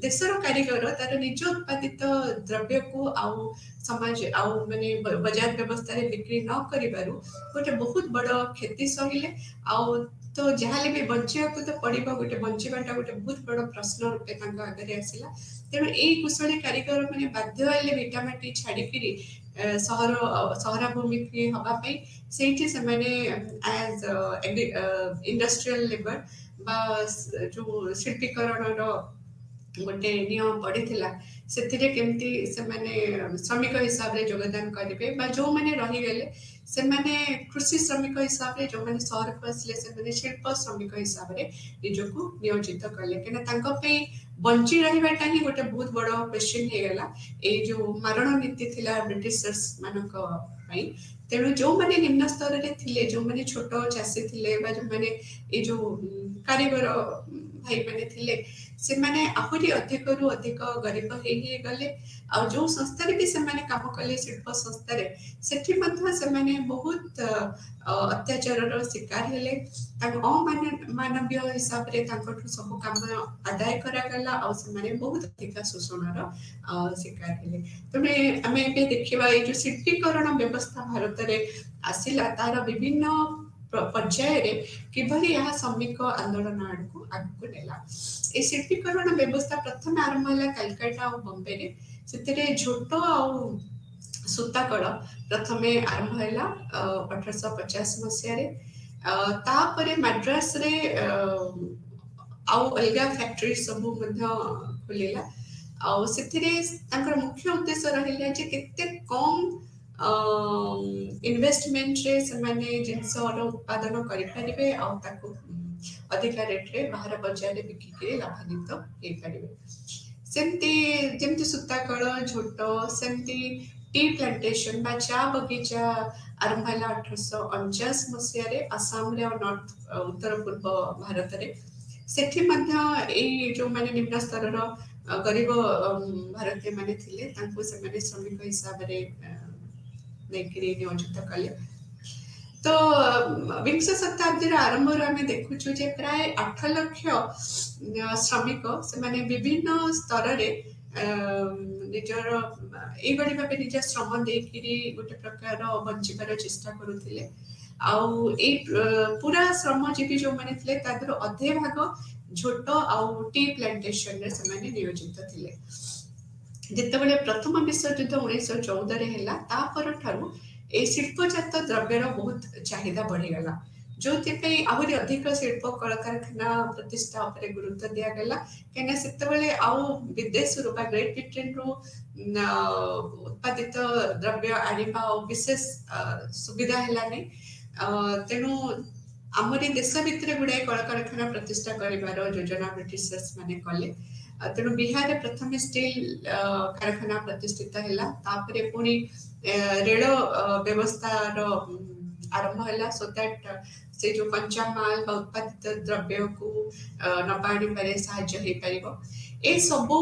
देशर कारीगर तार निज उत्पादित द्रव्य को आउ समाज आउ माने बाजार व्यवस्था रे बिक्री न करिबारु गोटे बहुत बड़ क्षति सहिले। आउ तो जहाँ भी बंचा को तो पड़ो गोटे बंचाटा गोटे बहुत बड़ प्रश्न रूपे आगे आसला। तेणु यही कुशली कारीगर मैंने बाध्य हेले भिटामाटी छाड़िकी सहराभिमुखी हवाई से एज इंडस्ट्रियल लेबर बा जो शिल्पीकरण ଗୋଟେ ନିୟମ ପଡ଼ିଥିଲା ସେଥିରେ କେମିତି ସେମାନେ ଶ୍ରମିକ ହିସାବରେ ଯୋଗଦାନ କରିବେ ବା ଯେଉଁମାନେ ରହିଗଲେ ସେମାନେ କୃଷି ଶ୍ରମିକ ହିସାବରେ ଯେଉଁମାନେ ସହରକୁ ଆସିଲେ ସେମାନେ ଶିଳ୍ପ ଶ୍ରମିକ ହିସାବରେ ନିଜକୁ ନିୟୋଜିତ କଲେ କାହିଁକିନା ତାଙ୍କ ପାଇଁ ବଞ୍ଚି ରହିବାଟା ହିଁ ଗୋଟେ ବହୁତ ବଡ଼ କ୍ୱେଶ୍ଚିନ୍ ହେଇଗଲା ଏଇ ଯୋଉ ମାରଣ ନୀତି ଥିଲା ବ୍ରିଟିଶର୍ସ ମାନଙ୍କ ପାଇଁ। ତେଣୁ ଯେଉଁମାନେ ନିମ୍ନ ସ୍ତରରେ ଥିଲେ ଯେଉଁମାନେ ଛୋଟ ଚାଷୀ ଥିଲେ ବା ଯେଉଁମାନେ ଏଇ ଯୋଉ କାରିଗର ଭାଇମାନେ ଥିଲେ ସେମାନେ ଆହୁରି ଅଧିକରୁ ଅଧିକ ଗରିବ ହେଇ ଗଲେ ଆଉ ଯୋଉ ସଂସ୍ଥାରେ ବି ସେମାନେ କାମ କଲେ ଶିଳ୍ପ ସଂସ୍ଥାରେ ସେଠି ମଧ୍ୟ ସେମାନେ ବହୁତ ଅତ୍ୟାଚାରର ଶିକାର ହେଲେ ତାଙ୍କ ଅମାନବୀୟ ହିସାବରେ ତାଙ୍କଠୁ ସବୁ କାମ ଆଦାୟ କରାଗଲା ଆଉ ସେମାନେ ବହୁତ ଅଧିକ ଶୋଷଣର ଶିକାର ହେଲେ। ତେଣୁ ଆମେ ଏବେ ଦେଖିବା ଏଇ ଯୋଉ ଶିଳ୍ପୀକରଣ ବ୍ୟବସ୍ଥା ଭାରତରେ ଆସିଲା ତାର ବିଭିନ୍ନ ପର୍ଯ୍ୟାୟରେ କିଭଳି ଏହା ଶ୍ରମିକ ଆନ୍ଦୋଳନ ଆଡକୁ ଆଗକୁ ନେଲା। এই ଶିଳ୍ପୀକରଣ ବ୍ୟବସ୍ଥା ପ୍ରଥମେ ଆରମ୍ଭ ହେଲା କାଲକାଟା ଆଉ ବମ୍ବେରେ ସେଥିରେ ଝୋଟ ଆଉ ସୂତାକଳ ପ୍ରଥମେ ଆରମ୍ଭ ହେଲା 1850 ମସିହାରେ। ତାପରେ ମାଡ୍ରାସରେ ଆଉ ଅଲଗା ଫ୍ୟାକ୍ଟ୍ରି ସବୁ ମଧ୍ୟ ଖୋଲିଲା ଆଉ ସେଥିରେ ତାଙ୍କର ମୁଖ୍ୟ ଉଦ୍ଦେଶ୍ୟ ରହିଲା ଯେ କେତେ କମ୍ ଇନଭେଷ୍ଟମେଣ୍ଟରେ ସେମାନେ ଜିନିଷର ଉତ୍ପାଦନ କରିପାରିବେ ଆଉ ତାକୁ ଅଧିକା ରେଟ୍ରେ ବାହାର ବଜାରରେ ବିକିକିରି ଲାଭାନ୍ୱିତ ହେଇପାରିବେ। ସେମିତି ଯେମିତି ସୂତାକଳ ଝୋଟ ସେମିତି ଟି ପ୍ଲାଣ୍ଟେସନ ବା ଚା ବଗିଚା ଆରମ୍ଭ ହେଲା 1849 ମସିହାରେ ଆସାମରେ ଆଉ ନର୍ଥ ଉତ୍ତର ପୂର୍ବ ଭାରତରେ। ସେଠି ମଧ୍ୟ ଏଇ ଯୋଉମାନେ ନିମ୍ନ ସ୍ତରର ଗରିବ ଭାରତୀୟ ମାନେ ଥିଲେ ତାଙ୍କୁ ସେମାନେ ଶ୍ରମିକ ହିସାବରେ ନେଇକିରି ନିୟୋଜିତ କଲେ। ତ ବିଂଶ ଶତାବ୍ଦୀର ଆରମ୍ଭରୁ ଆମେ ଦେଖୁଛୁ ଯେ ପ୍ରାୟ 8 ଲକ୍ଷ ଶ୍ରମିକ ସେମାନେ ବିଭିନ୍ନ ସ୍ତରରେ ନିଜର ଏଇଭଳି ଭାବେ ନିଜ ଶ୍ରମ ଦେଇକିରି ଗୋଟେ ପ୍ରକାର ବଞ୍ଚିବାର ଚେଷ୍ଟା କରୁଥିଲେ। ଆଉ ଏଇ ପୁରା ଶ୍ରମଜୀବୀ ଯୋଉମାନେ ଥିଲେ ତା ଦେହରୁ ଅଧେ ଭାଗ ଝୋଟ ଆଉ ଟି ପ୍ଲାଣ୍ଟେସନରେ ସେମାନେ ନିୟୋଜିତ ଥିଲେ। ଯେତେବେଳେ ପ୍ରଥମ ବିଶ୍ୱଯୁଦ୍ଧ 1914ରେ ହେଲା ତା ପରଠାରୁ এই ଶିଳ୍ପଜାତ ଦ୍ରବ୍ୟର ବହୁତ ଚାହିଦା ବଢିଗଲା ଯୋଉଥିପାଇଁ ଆହୁରି ଅଧିକ ଶିଳ୍ପ କଳକାରଖାନା ପ୍ରତିଷ୍ଠା ଉପରେ ଗୁରୁତ୍ୱ ଦିଆଗଲା କାହିଁକିନା ସେତେବେଳେ ଆଉ ବିଦେଶରୁ ବା ଗ୍ରେଟ ବ୍ରିଟେନରୁ ଉତ୍ପାଦିତ ଦ୍ରବ୍ୟ ଆଣିବା ଆଉ ବିଶେଷ ସୁବିଧା ହେଲାନି। ତେଣୁ ଆମରି ଦେଶ ଭିତରେ ଗୁଡାଏ କଳକାରଖାନା ପ୍ରତିଷ୍ଠା କରିବାର ଯୋଜନା ବ୍ରିଟିଶର୍ସ ମାନେ କଲେ। ତେଣୁ ବିହାରରେ ପ୍ରଥମେ ଷ୍ଟିଲ କାରଖାନା ପ୍ରତିଷ୍ଠିତ ହେଲା ତାପରେ ପୁଣି ରେଳ ବ୍ୟବସ୍ଥାର ଆରମ୍ଭ ହେଲା ସୋ ଦ୍ୟାଟ ସେ ଯୋଉ କଞ୍ଚାମାଲ ବା ଉତ୍ପାଦିତ ଦ୍ରବ୍ୟକୁ ନବା ଆଣିବାରେ ସାହାଯ୍ୟ ହେଇପାରିବ। ଏ ସବୁ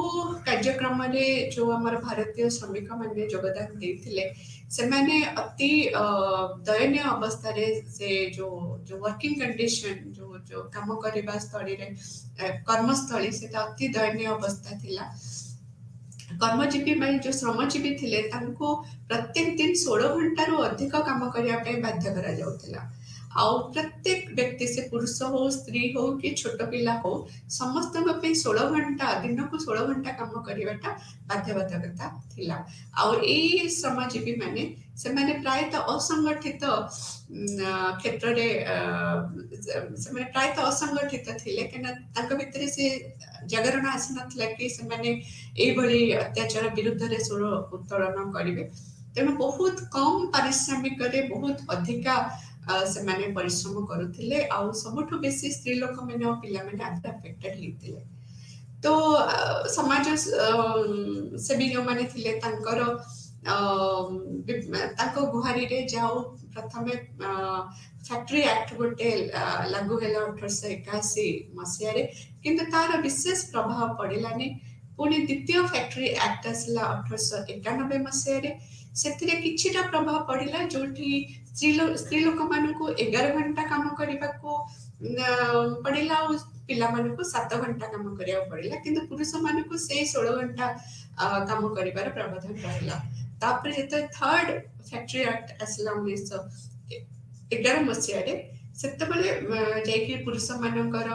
କାର୍ଯ୍ୟକ୍ରମରେ ଯୋଉ ଆମର ଭାରତୀୟ ଶ୍ରମିକ ମାନେ ଯୋଗଦାନ ଦେଇଥିଲେ ସେମାନେ ଅତି ଦୟନୀୟ ଅବସ୍ଥାରେ ସେ ଯୋଉ ୱାର୍କିଂ କଣ୍ଡିସନ ଯୋଉ କାମ କରିବା ସ୍ଥଳୀରେ କର୍ମସ୍ଥଳୀ ସେଟା ଅତି ଦୟନୀୟ ଅବସ୍ଥା ଥିଲା। କର୍ମଜୀବୀ ମାନେ ଯୋଉ ଶ୍ରମଜୀବୀ ଥିଲେ ତାଙ୍କୁ ପ୍ରତ୍ୟେକ ଦିନ 16 ଘଣ୍ଟାରୁ ଅଧିକ କାମ କରିବା ପାଇଁ ବାଧ୍ୟ କରାଯାଉଥିଲା। ଆଉ ପ୍ରତ୍ୟେକ ବ୍ୟକ୍ତି ସେ ପୁରୁଷ ହଉ ସ୍ତ୍ରୀ ହଉ କି ଛୋଟ ପିଲା ହଉ ସମସ୍ତଙ୍କ ପାଇଁ 16 ଘଣ୍ଟା ଦିନକୁ 16 ଘଣ୍ଟା କାମ କରିବାଟା ବାଧ୍ୟବାଧକତା ଥିଲା। ଆଉ ଏଇ ଶ୍ରମଜୀବୀ ମାନେ ସେମାନେ ପ୍ରାୟତଃ ଅସଂଗଠିତ କ୍ଷେତ୍ରରେ ସେମାନେ ପ୍ରାୟତଃ ଅସଂଗଠିତ ଥିଲେ କାହିଁକିନା ତାଙ୍କ ଭିତରେ ସେ ଜାଗରଣ ଆସିନଥିଲା କି ସେମାନେ ଏଇଭଳି ଅତ୍ୟାଚାର ବିରୁଦ୍ଧରେ ସ୍ୱର ଉତ୍ତୋଳନ କରିବେ। ତେଣୁ ବହୁତ କମ ପାରିଶ୍ରମିକରେ ବହୁତ ଅଧିକା ସେମାନେ ପରିଶ୍ରମ କରୁଥିଲେ ଆଉ ସବୁଠୁ ବେଶୀ ସ୍ତ୍ରୀ ଲୋକମାନେ ଆଉ ପିଲାମାନେ ଆଫେକ୍ଟେଡ ହେଇଥିଲେ। ତ ସମାଜ ସେବୀ ଯୋଉମାନେ ଥିଲେ ତାଙ୍କର ତାଙ୍କ ଗୁହାରିରେ ଯାଉ ପ୍ରଥମେ ଫ୍ୟାକ୍ଟ୍ରି ଆକ୍ଟ ଗୋଟେ ଲାଗୁ ହେଲା 1881 ମସିହାରେ କିନ୍ତୁ ତାର ବିଶେଷ ପ୍ରଭାବ ପଡିଲାନି। ପୁଣି ଦ୍ୱିତୀୟ ଫ୍ୟାକ୍ଟ୍ରି ଆକ୍ଟ ଆସିଲା 1891 ମସିହାରେ ସେଥିରେ କିଛିଟା ପ୍ରଭାବ ପଡିଲା ଯୋଉଠି ସ୍ତ୍ରୀ ଲୋକମାନଙ୍କୁ 11 ଘଣ୍ଟା କାମ କରିବାକୁ ପଡିଲା ଆଉ ପିଲାମାନଙ୍କୁ 7 ଘଣ୍ଟା କାମ କରିବାକୁ ପଡିଲା କିନ୍ତୁ ପୁରୁଷ ମାନଙ୍କୁ ସେଇ 16 ଘଣ୍ଟା କାମ କରିବାର ପ୍ରାବଧାନ ରହିଲା। ତାପରେ ଯେତେବେଳେ ଥର୍ଡ ଫ୍ୟାକ୍ଟ୍ରି ଆକ୍ଟ ଆସିଲା 1911 ମସିହାରେ ସେତେବେଳେ ଯାଇକି ପୁରୁଷ ମାନଙ୍କର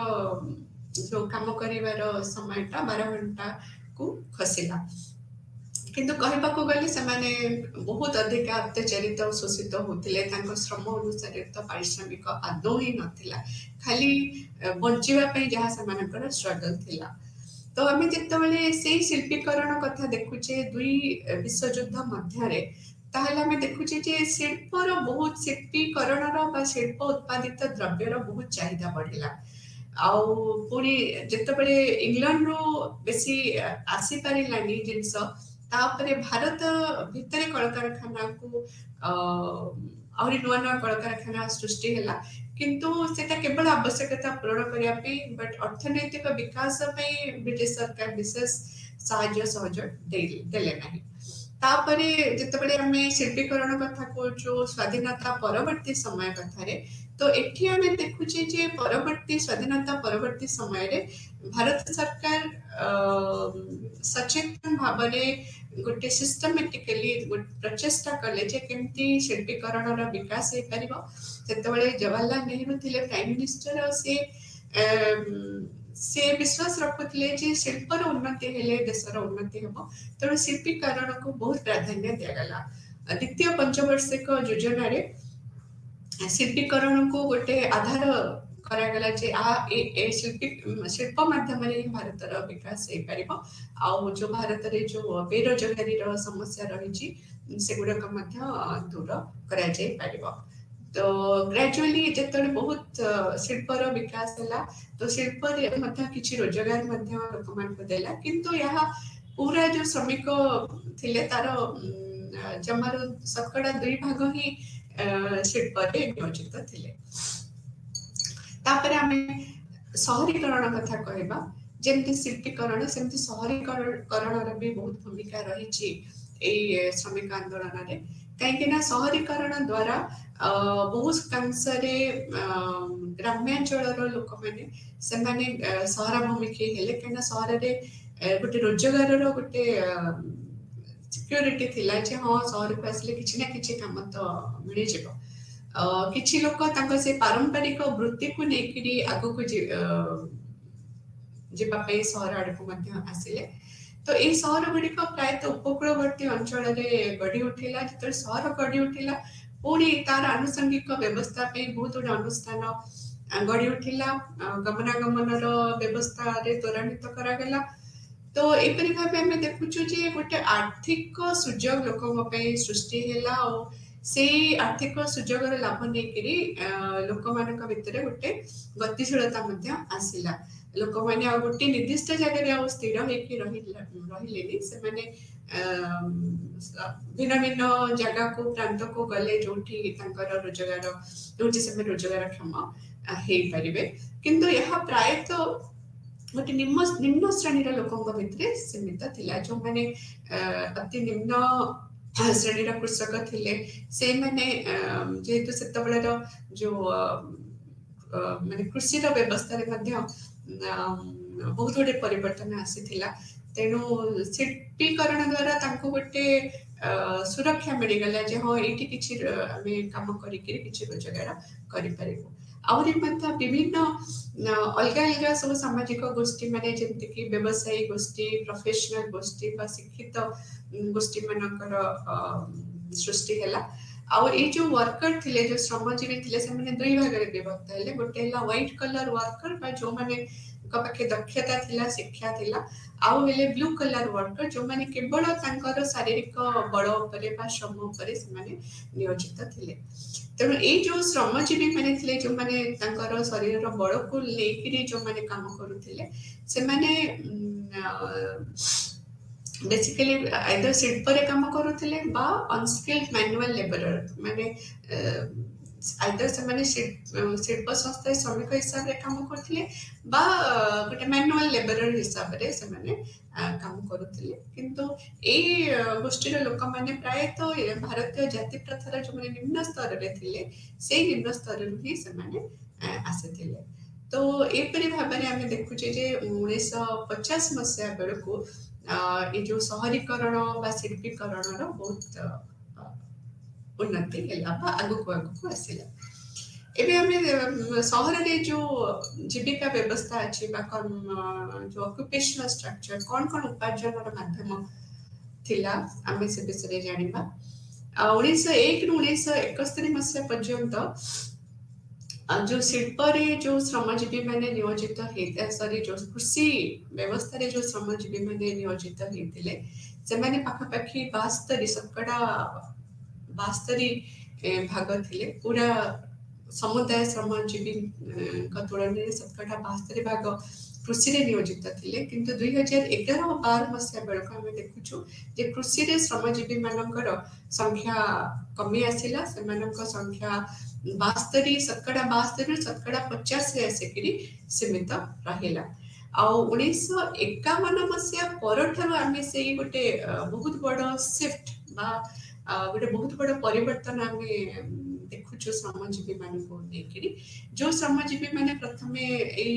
ଯୋଉ କାମ କରିବାର ସମୟଟା 12 ଘଣ୍ଟାକୁ ଖସିଲା। କିନ୍ତୁ କହିବାକୁ ଗଲେ ସେମାନେ ବହୁତ ଅଧିକା ଅତ୍ୟାଚାରିତ ଶୋଷିତ ହଉଥିଲେ ତାଙ୍କ ଶ୍ରମ ଅନୁସାରେ ତ ପାରିଶ୍ରମିକ ଆଦୌ ହିଁ ନଥିଲା ଖାଲି ବଞ୍ଚିବା ପାଇଁ ଯାହା ସେମାନଙ୍କର ଷ୍ଟ୍ରଗଲ ଥିଲା। तो आम जितेबाला से शिल्पीकरण कथा देखुचे दुई विश्वयुद्ध मध्य ताहले आम देखुचे जे शिल्पर बहुत शिल्पीकरण शिल्प उत्पादित द्रव्यर बहुत चाहिदा बढ़िला आउ पुणी जितेबाला इंग्लैंड रू बेसी आसी पारानी जिनस तापरे भारत भितर कलकारखाना को आहरी नुआ नुआ कलकारखाना सृष्टि है किंतु सेटा केवल आवश्यकता पूरण करने बट अर्थनैतिक विकास ब्रिटिश सरकार विशेष साहाय्य सहयोग देले नहीं तापरे जितेबाला आम शिल्पीकरण कथा कहूँ स्वाधीनता परवर्ती समय कथार तो एठी आम देखुचे जे परवर्ती स्वाधीनता परवर्ती समय रे भारत सरकार सचेतन भाव गोटे सिस्टमेटिकली प्रचेषा कले जे केमती शिल्पीकरण विकास हो पारिबो सेतेबेले जवाहरलाल नेहरू थिले प्राइम मिनिस्टर और से विश्वास रखुले जे शिल्पर उन्नति हेले देशर उन्नति हेबो तेणु शिल्पीकरण को बहुत प्राधान्य दिगला द्वितीय पंचवार्षिक योजना रे शिल्पीकरण को गोटे आधार करागला जे ए शिल्प माध्यम भारत विकास हो पारिबो आउ जो भारत रे जो बेरोजगारी समस्या रही से गुड़क दूर करा जाय पारिबो तो ग्रेजुअली जिते बहुत शिल्पर विकास है तो शिल्प किसी रोजगार लोक मान देला किंतु यहाँ पूरा जो श्रमिक थिले तार जमार शतकड़ा 2 भाग ही शिल्प नियोजित थिले तापरे आमे शहरीकरण कथा कहबा जेमती शिल्पीकरण सेमती शहरीकरण भी बहुत भूमिका रही श्रमिक आंदोलन रे कहीं शहरीकरण द्वारा बहुत अंशरे ग्राम्यांचल लोक मैंने सहराभिमुखी हेले कहीं सहर गोटे रोजगार गोटे सिक्योरिटी थिला जे हाँ सहर को आसिले किछि ना किछि काम तो मिल जिवो किछि लोक तांको से पारंपरिक वृत्ति को नेकिरी आगो को जीवा पे सहर आड़ को मध्य आसिले तो ये सहर गुड़िक प्रायतः उपकूलवर्ती अंचल गढ़ी उठिला जो सहर गढ़ी उठिला पुणी तार आनुषंगिक व्यवस्था बहुत गुड अनुष्ठान गढ़ी उठिला गमनागमन व्यवस्था त्वरान्वित करागला तो एपरी भाव आम देखुचु जे गोटे आर्थिक सुजोग लोक सृष्टि है से आर्थिक सुजोग लाभ नहीं लोक मान भितर गोटे गतिशीलता आसला लोक मैंने गोटे निर्दिष्ट जगह स्थिर रही से माने भिन्न भिन्न जगह को प्रांत को गले जो रोजगार जो रोजगार क्षम हो पारे किंतु यह प्रायतः गोटे निम्न श्रेणी लोकों भितर सीमित थिला जो माने अति निम्न श्रेणी कृषक थिले से माने जेहेतु सेतबेलर जो माने कृषि व्यवस्था बहुत गुटे परिवर्तन आसीथिला तेणु शिल्पीकरण द्वारा तांको गोटे सुरक्षा मिलगला जे हाँ ये किसी काम करके रोजगार करें आहरी विभिन्न अलग अलग सब सामाजिक गोष्ठी माने जेमति कि व्यवसायी गोष्ठी प्रोफेशनल गोष्ठी बा शिक्षित गोष्ठी मानकर सृष्टि हैला आउ ये जो वर्कर थिले जो श्रमजीवी थिले से माने 2 भाग रे विभक्त हैले गोटे हैला व्हाइट कलर वर्कर बा जो माने पाखे दक्षता थिला शिक्षा थिला आउ हेले ब्लू कलर वर्कर जो माने केवल तांकर शारीरिक बल उपरे बा श्रम उपरे से माने नियोजित थिले तेणु ये जो श्रमजीवी माने थिले जो माने तांकर शरीर बल को लेकिरी जो माने काम करूथिले से माने बेसिकली आइदर शिल्प रे काम करूथिले बा अनस्किल्ड मैनुअल लेबरर माने आइदर से माने शिल्प संस्था श्रमिक हिसाब रे काम करथिले बा गोटे मैनुअल लेबरर हिसाब रे से माने काम करूथिले किंतु ए गोष्ठी लोक माने प्रायतः भारतीय जाति प्रथार जो माने निम्न स्तर रे थिले से निम्न स्तर ही से माने आसीथिले तो एपरी भाव में आम देखुचे जे 1950 मसीहा बेलू ये जो शहरीकरण बा शिल्पीकरण बहुत उन्नति है आगु आगु आसला एबे हमें शहर रे जो जीविका व्यवस्था अच्छी जो ऑक्युपेशनल स्ट्रक्चर कौन कौन उपार्जन माध्यम थिला आम से विषय जानिबा 1901 रु 1971 मसीहा पर्यंत जो शिल्प जो श्रमजीवी मैंने नियोजित सॉरी जो कृषि व्यवस्था जो श्रमजीवी मैंने नियोजित होते से मैंने पाखापाखि 72 शतकड़ा 72 भाग थिले पूरा समुदाय श्रमजीवी तुलन में शतकड़ा 72 भाग कृषि रे नियोजित थिले किंतु 2011-12 मसीहा बेलक आम देखुछु जे कृषि रे श्रमजीवी मानकर संख्या कमी आसिला से संख्या 72 शतकड़ा 72 शतकड़ा 50 रे आसिकरी सीमित रहिला आ 1951 मसीहा परठारु आमे से गोटे बहुत बड़ शिफ्ट बा गोटे बहुत बड़ परिवर्तन आमे देखुछु श्रमजीवी मानक लेकिन जो श्रमजीवी माने प्रथमे एई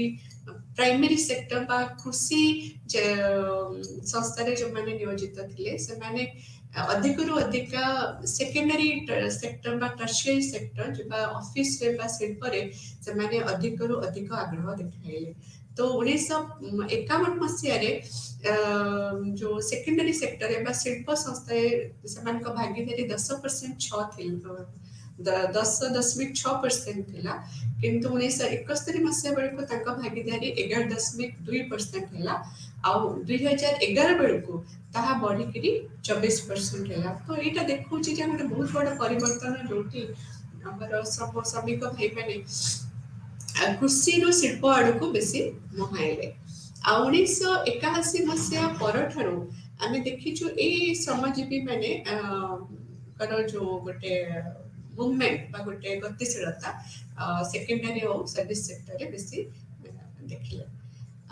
प्राइमरी सेक्टर बा कृषि संस्था जो माने नियोजित थिले से माने अधिक रु अधिक सेकेंडरी सेक्टर बा टर्शियरी सेक्टर जो बा ऑफिस रे बा शिल्प रे से माने अधिक रु अधिक आग्रह देखाइले तो 1951 मसीहा रे जो सेकेंडरी सेक्टर है शिल्प संस्था से भागीदारी 10% 10.6% थिला किंतु 1971 मसीहा बेलू भागीदारी 11.2% है आ 2011 बेलू ताहा बढ़ी 24% है तो यहाँ देखा गोटे बहुत बड़ा परिवर्तन जो श्रमिक भाई मैंने कृषि शिल्प आड़ को बेसी मुहाइले आ 1981 मसीहा परठारु आमे देखिछु ए श्रमजीवी माने जो गोटे मूवमेंट बा गोटे गतिशीलता सेकेंडरी और सर्विस सेक्टर रे बेसी देखिले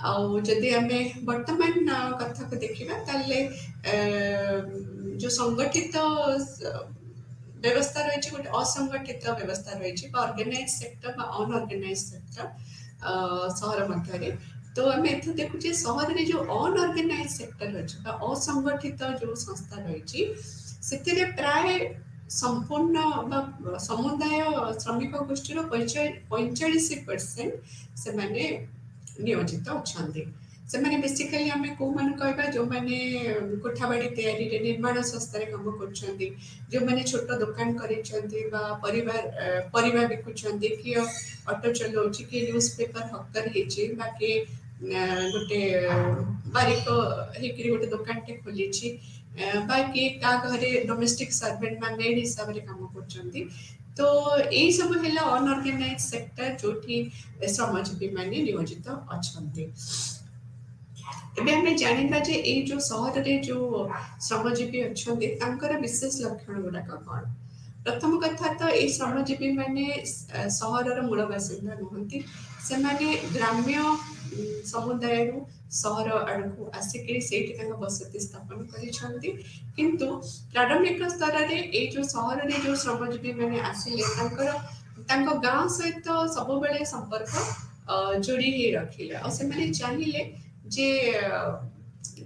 आउ जदि आमे वर्तमान कथा को देखिबा ताले जो संगठित व्यवस्था रही गोटे असंगठित व्यवस्था रही ऑर्गेनाइज सेक्टर अनऑर्गेनाइज सेक्टर सहर मध्य तो आम एथ देखुचे सहर में जो अनऑर्गेनाइज सेक्टर अच्छी असंगठित जो संस्था रही से प्राय संपूर्ण समुदाय श्रमिक गोष्ठी 45% से नियोजित अच्छा से माने बेसिकली आमे को मन कहबा जो माने कोठाबाड़ी तैयारी रे निर्माण संस्था रे काम करछंती जो माने छोट दुकान करिसंती बा परिवार बिकुछंती कि ऑटो चलाउछि कि न्यूज़पेपर हक्कर हेछि बाकी गोटे बारिक हेकरी गोटे दुकान टे खोलिछि बाकी का घरे डोमेस्टिक सर्वेंट मा मेड हिसाब रे काम करछंती तो यही सब है अनऑर्गेनाइज सेक्टर जो श्रमजीवी माने नियोजित अच्छे एबे हमें जानिबा जे ए जो शहर रे जो श्रमजीवी अच्छे तांकर विशेष लक्षण गुड़ाक कौन प्रथम कथा तो ये श्रमजीवी माने सहर मूल बासिंदा नुहंती से माने ग्राम्य समुदाय सहर आड़क आसिक बसति स्थापन करिसंती किंतु प्रारंभिक स्तर रे ए जो सहर रे जो श्रमजीवी माने आसिले तांकर गांव सहित सब बेले संपर्क जोड़ी ही रखिले और से माने चाहिए जे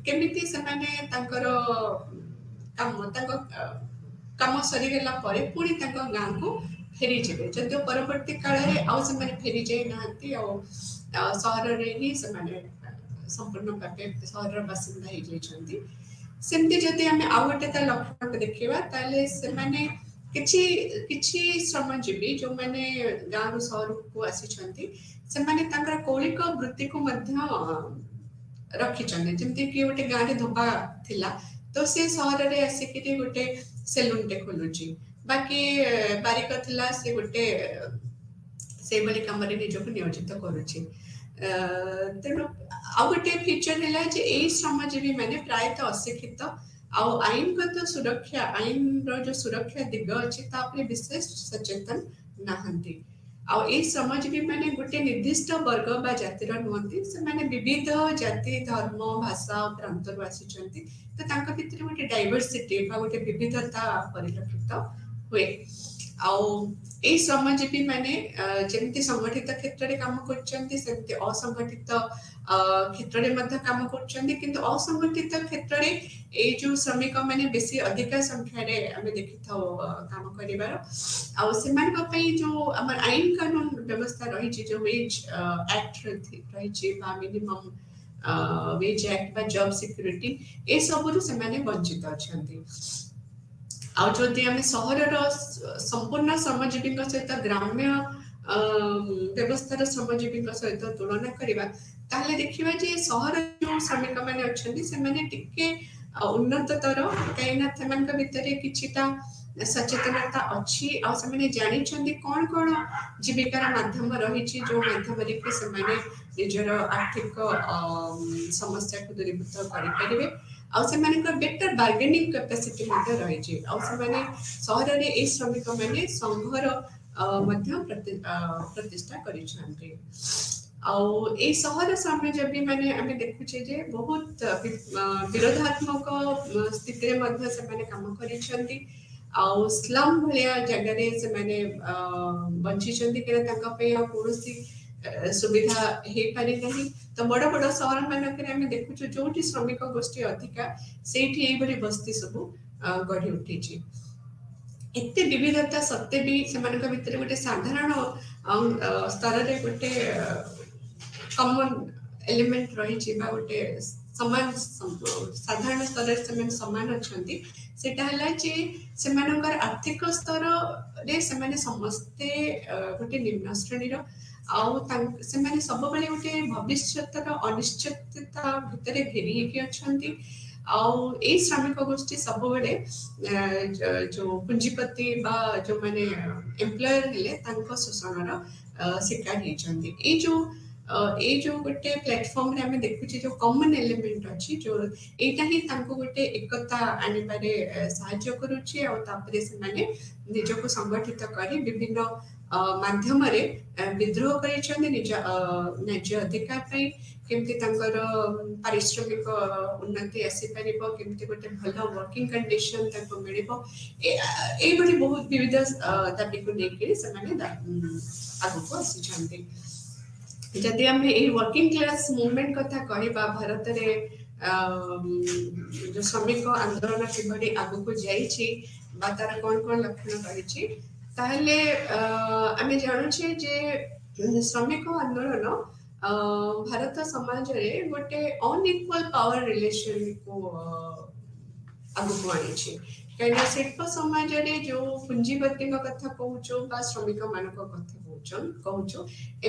केमिति से माने तांकर काम सरीगला परे पुणी गाँ को फेरी जाए जदिव परवर्ती काल में आउ से फेरी जाए ना सहर रे ही से संपूर्ण भाव सहर बासिंदा हो जाती सेमती जदि आम आउ गोटे लक्षण देखा ताले से माने किछि श्रमजीवी जो मैंने गाँव रु सहर को आसी कौलिक वृत्ति को रखिछन्ते जमती कि गोटे गाँव रे धोबा थिला तो से सहर रे आसिक गोटे सेलून टे खोलुची बाकी बारिक थिला से गोटे से बली काम रे निजो को नियोजित करूची तेणु आ गोटे फीचर है जे ए श्रमजीवी माने प्रायतः अशिक्षित आउ आईनगत सुरक्षा आईन रो जो सुरक्षा दिग अछि तापरे विशेष सचेतन नाहंती आउ ए श्रमजीवी माने गोटे निर्दिष्ट वर्ग बा जातिर नुहंती से माने विविध जाति धर्म भाषा और प्रांतर आसीचंती तो तांका भितर गोटे डाइवर्सिटी बा गोटे विविधता परिलक्षित हुए आउ ए श्रमजीवी माने जेमती संगठित क्षेत्र रे काम करचंती सेमती असंगठित क्षेत्र रे मध्य काम करचंती किंतु असंगठित क्षेत्र रे ए जो श्रमिक माने बेसी अधिक संख्या रे हमें देखिथौ काम करिवार आउ सेमान पई जो हमर आईन कानून व्यवस्था रही छि जो वेज एक्ट रही छि बा मिनिमम वेज एक्ट बा जॉब सिक्योरिटी ए सब रु से माने वंचित अछंती आउ जदि आम सहर संपूर्ण श्रमजीवी सहित ग्राम्य ବ୍ୟବସ୍ଥାର ଶ୍ରମଜୀବୀଙ୍କ ସହିତ ତୁଳନା କରିବା ତାହେଲେ ଦେଖିବା ଯେ ସହର ଯୋଉ ଶ୍ରମିକମାନେ ଅଛନ୍ତି ସେମାନେ ଟିକେ ଉନ୍ନତତର, କାହିଁକିନା ସେମାନଙ୍କ ଭିତରେ କିଛିଟା ସଚେତନତା ଅଛି ଆଉ ସେମାନେ ଜାଣିଛନ୍ତି କଣ କଣ ଜୀବିକାର ମାଧ୍ୟମ ରହିଛି ଯୋଉ ମାଧ୍ୟମରେ କି ସେମାନେ ନିଜର ଆର୍ଥିକ ସମସ୍ୟାକୁ ଦୂରୀଭୂତ କରିପାରିବେ ଆଉ ସେମାନଙ୍କର ବେଟର ବାର୍ଗେନିଂ କାପାସିଟି ମଧ୍ୟ ରହିଛି ଆଉ ସେମାନେ ସହରରେ ଏଇ ଶ୍ରମିକମାନେ ସଂଘର ମଧ୍ୟ ପ୍ରତିଷ୍ଠା କରିଛନ୍ତି। ଆଉ ଏଇ ସହର ଶ୍ରମଜୀବୀ ମାନେ ଆମେ ଦେଖୁଛେ ଯେ ବହୁତ ବିରୋଧାତ୍ମକ ସ୍ଥିତିରେ ମଧ୍ୟ ସେମାନେ କାମ କରିଛନ୍ତି ଆଉ ସ୍ଲମ୍ ଭଳିଆ ଜାଗାରେ ସେମାନେ ବଞ୍ଚିଛନ୍ତି କାରଣ ତାଙ୍କ ପାଇଁ ଆଉ କୌଣସି ସୁବିଧା ହେଇପାରି ନାହିଁ। ତ ବଡ ବଡ ସହର ମାନଙ୍କରେ ଆମେ ଦେଖୁଛୁ ଯୋଉଠି ଶ୍ରମିକ ଗୋଷ୍ଠୀ ଅଧିକା ସେଇଠି ଏଇଭଳି ବସ୍ତି ସବୁ ଗଢି ଉଠିଛି। ଏତେ ବିବିଧତା ସତ୍ତ୍ୱେ ବି ସେମାନଙ୍କ ଭିତରେ ଗୋଟେ ସାଧାରଣ ସ୍ତରରେ ଗୋଟେ କମନ ଏଲିମେଣ୍ଟ ରହିଛି ବା ଗୋଟେ ସମାନ ସାଧାରଣ ସ୍ତରରେ ସେମାନେ ସମାନ ଅଛନ୍ତି। ସେଟା ହେଲା ଯେ ସେମାନଙ୍କର ଆର୍ଥିକ ସ୍ତରରେ ସେମାନେ ସମସ୍ତେ ଗୋଟେ ନିମ୍ନ ଶ୍ରେଣୀର ଆଉ ସେମାନେ ସବୁବେଳେ ଗୋଟେ ଭବିଷ୍ୟତର ଅନିଶ୍ଚିତତା ଭିତରେ ଘେରି ହେଇକି ଅଛନ୍ତି। ଆଉ ଏଇ ଶ୍ରମିକ ଗୋଷ୍ଠୀ ସବୁବେଳେ ଯୋଉ ପୁଞ୍ଜିପତି ବା ଯୋଉମାନେ ଏମ୍ପ୍ଲୟର ହେଲେ ତାଙ୍କ ଶୋଷଣର ଶିକାର ହେଇଛନ୍ତି। ଏଇ ଯୋଉ ଗୋଟେ ପ୍ଲାଟଫର୍ମରେ ଆମେ ଦେଖୁଛେ ଯୋଉ କମନ ଏଲିମେଣ୍ଟ ଅଛି ଯୋଉ ଏଇଟା ହିଁ ତାଙ୍କୁ ଗୋଟେ ଏକତା ଆଣିବାରେ ସାହାଯ୍ୟ କରୁଛି ଆଉ ତାପରେ ସେମାନେ ନିଜକୁ ସଂଗଠିତ କରି ବିଭିନ୍ନ ମାଧ୍ୟମରେ ବିଦ୍ରୋହ କରିଛନ୍ତି ନିଜ ନ୍ୟାଯ୍ୟ ଅଧିକାର ପାଇଁ। କେମିତି ତାଙ୍କର ପାରିଶ୍ରମିକ ଉନ୍ନତି ଆସିପାରିବ, କେମିତି ଗୋଟେ ଭଲ ୱାର୍କିଂ କଣ୍ଡିସନ ତାଙ୍କୁ ମିଳିବ, ଏଇଭଳି ବହୁତ ବିବିଧ ଦାବିକୁ ନେଇକରି ସେମାନେ ଆଗକୁ ଆସିଛନ୍ତି। ଯଦି ଆମେ ଏଇ ୱାର୍କିଂ କ୍ଲାସ ମୁଭମେଣ୍ଟ କଥା କହିବା ଭାରତରେ ଯୋଉ ଶ୍ରମିକ ଆନ୍ଦୋଳନ କିଭଳି ଆଗକୁ ଯାଇଛି ବା ତାର କଣ କଣ ଲକ୍ଷଣ ରହିଛି ତାହେଲେ ଆମେ ଜାଣୁଛେ ଯେ ଶ୍ରମିକ ଆନ୍ଦୋଳନ ଭାରତ ସମାଜରେ ଗୋଟେ ଅନଇକ୍ୱାଲ ପାୱାର ରିଲେସନକୁ ଆଗକୁ ଆଣିଛି। କାହିଁକିନା ଶିଳ୍ପ ସମାଜରେ ଯୋଉ ପୁଞ୍ଜିପତିଙ୍କ କଥା କହୁଛୁ ବା ଶ୍ରମିକ ମାନଙ୍କ କଥା କହୁଛୁ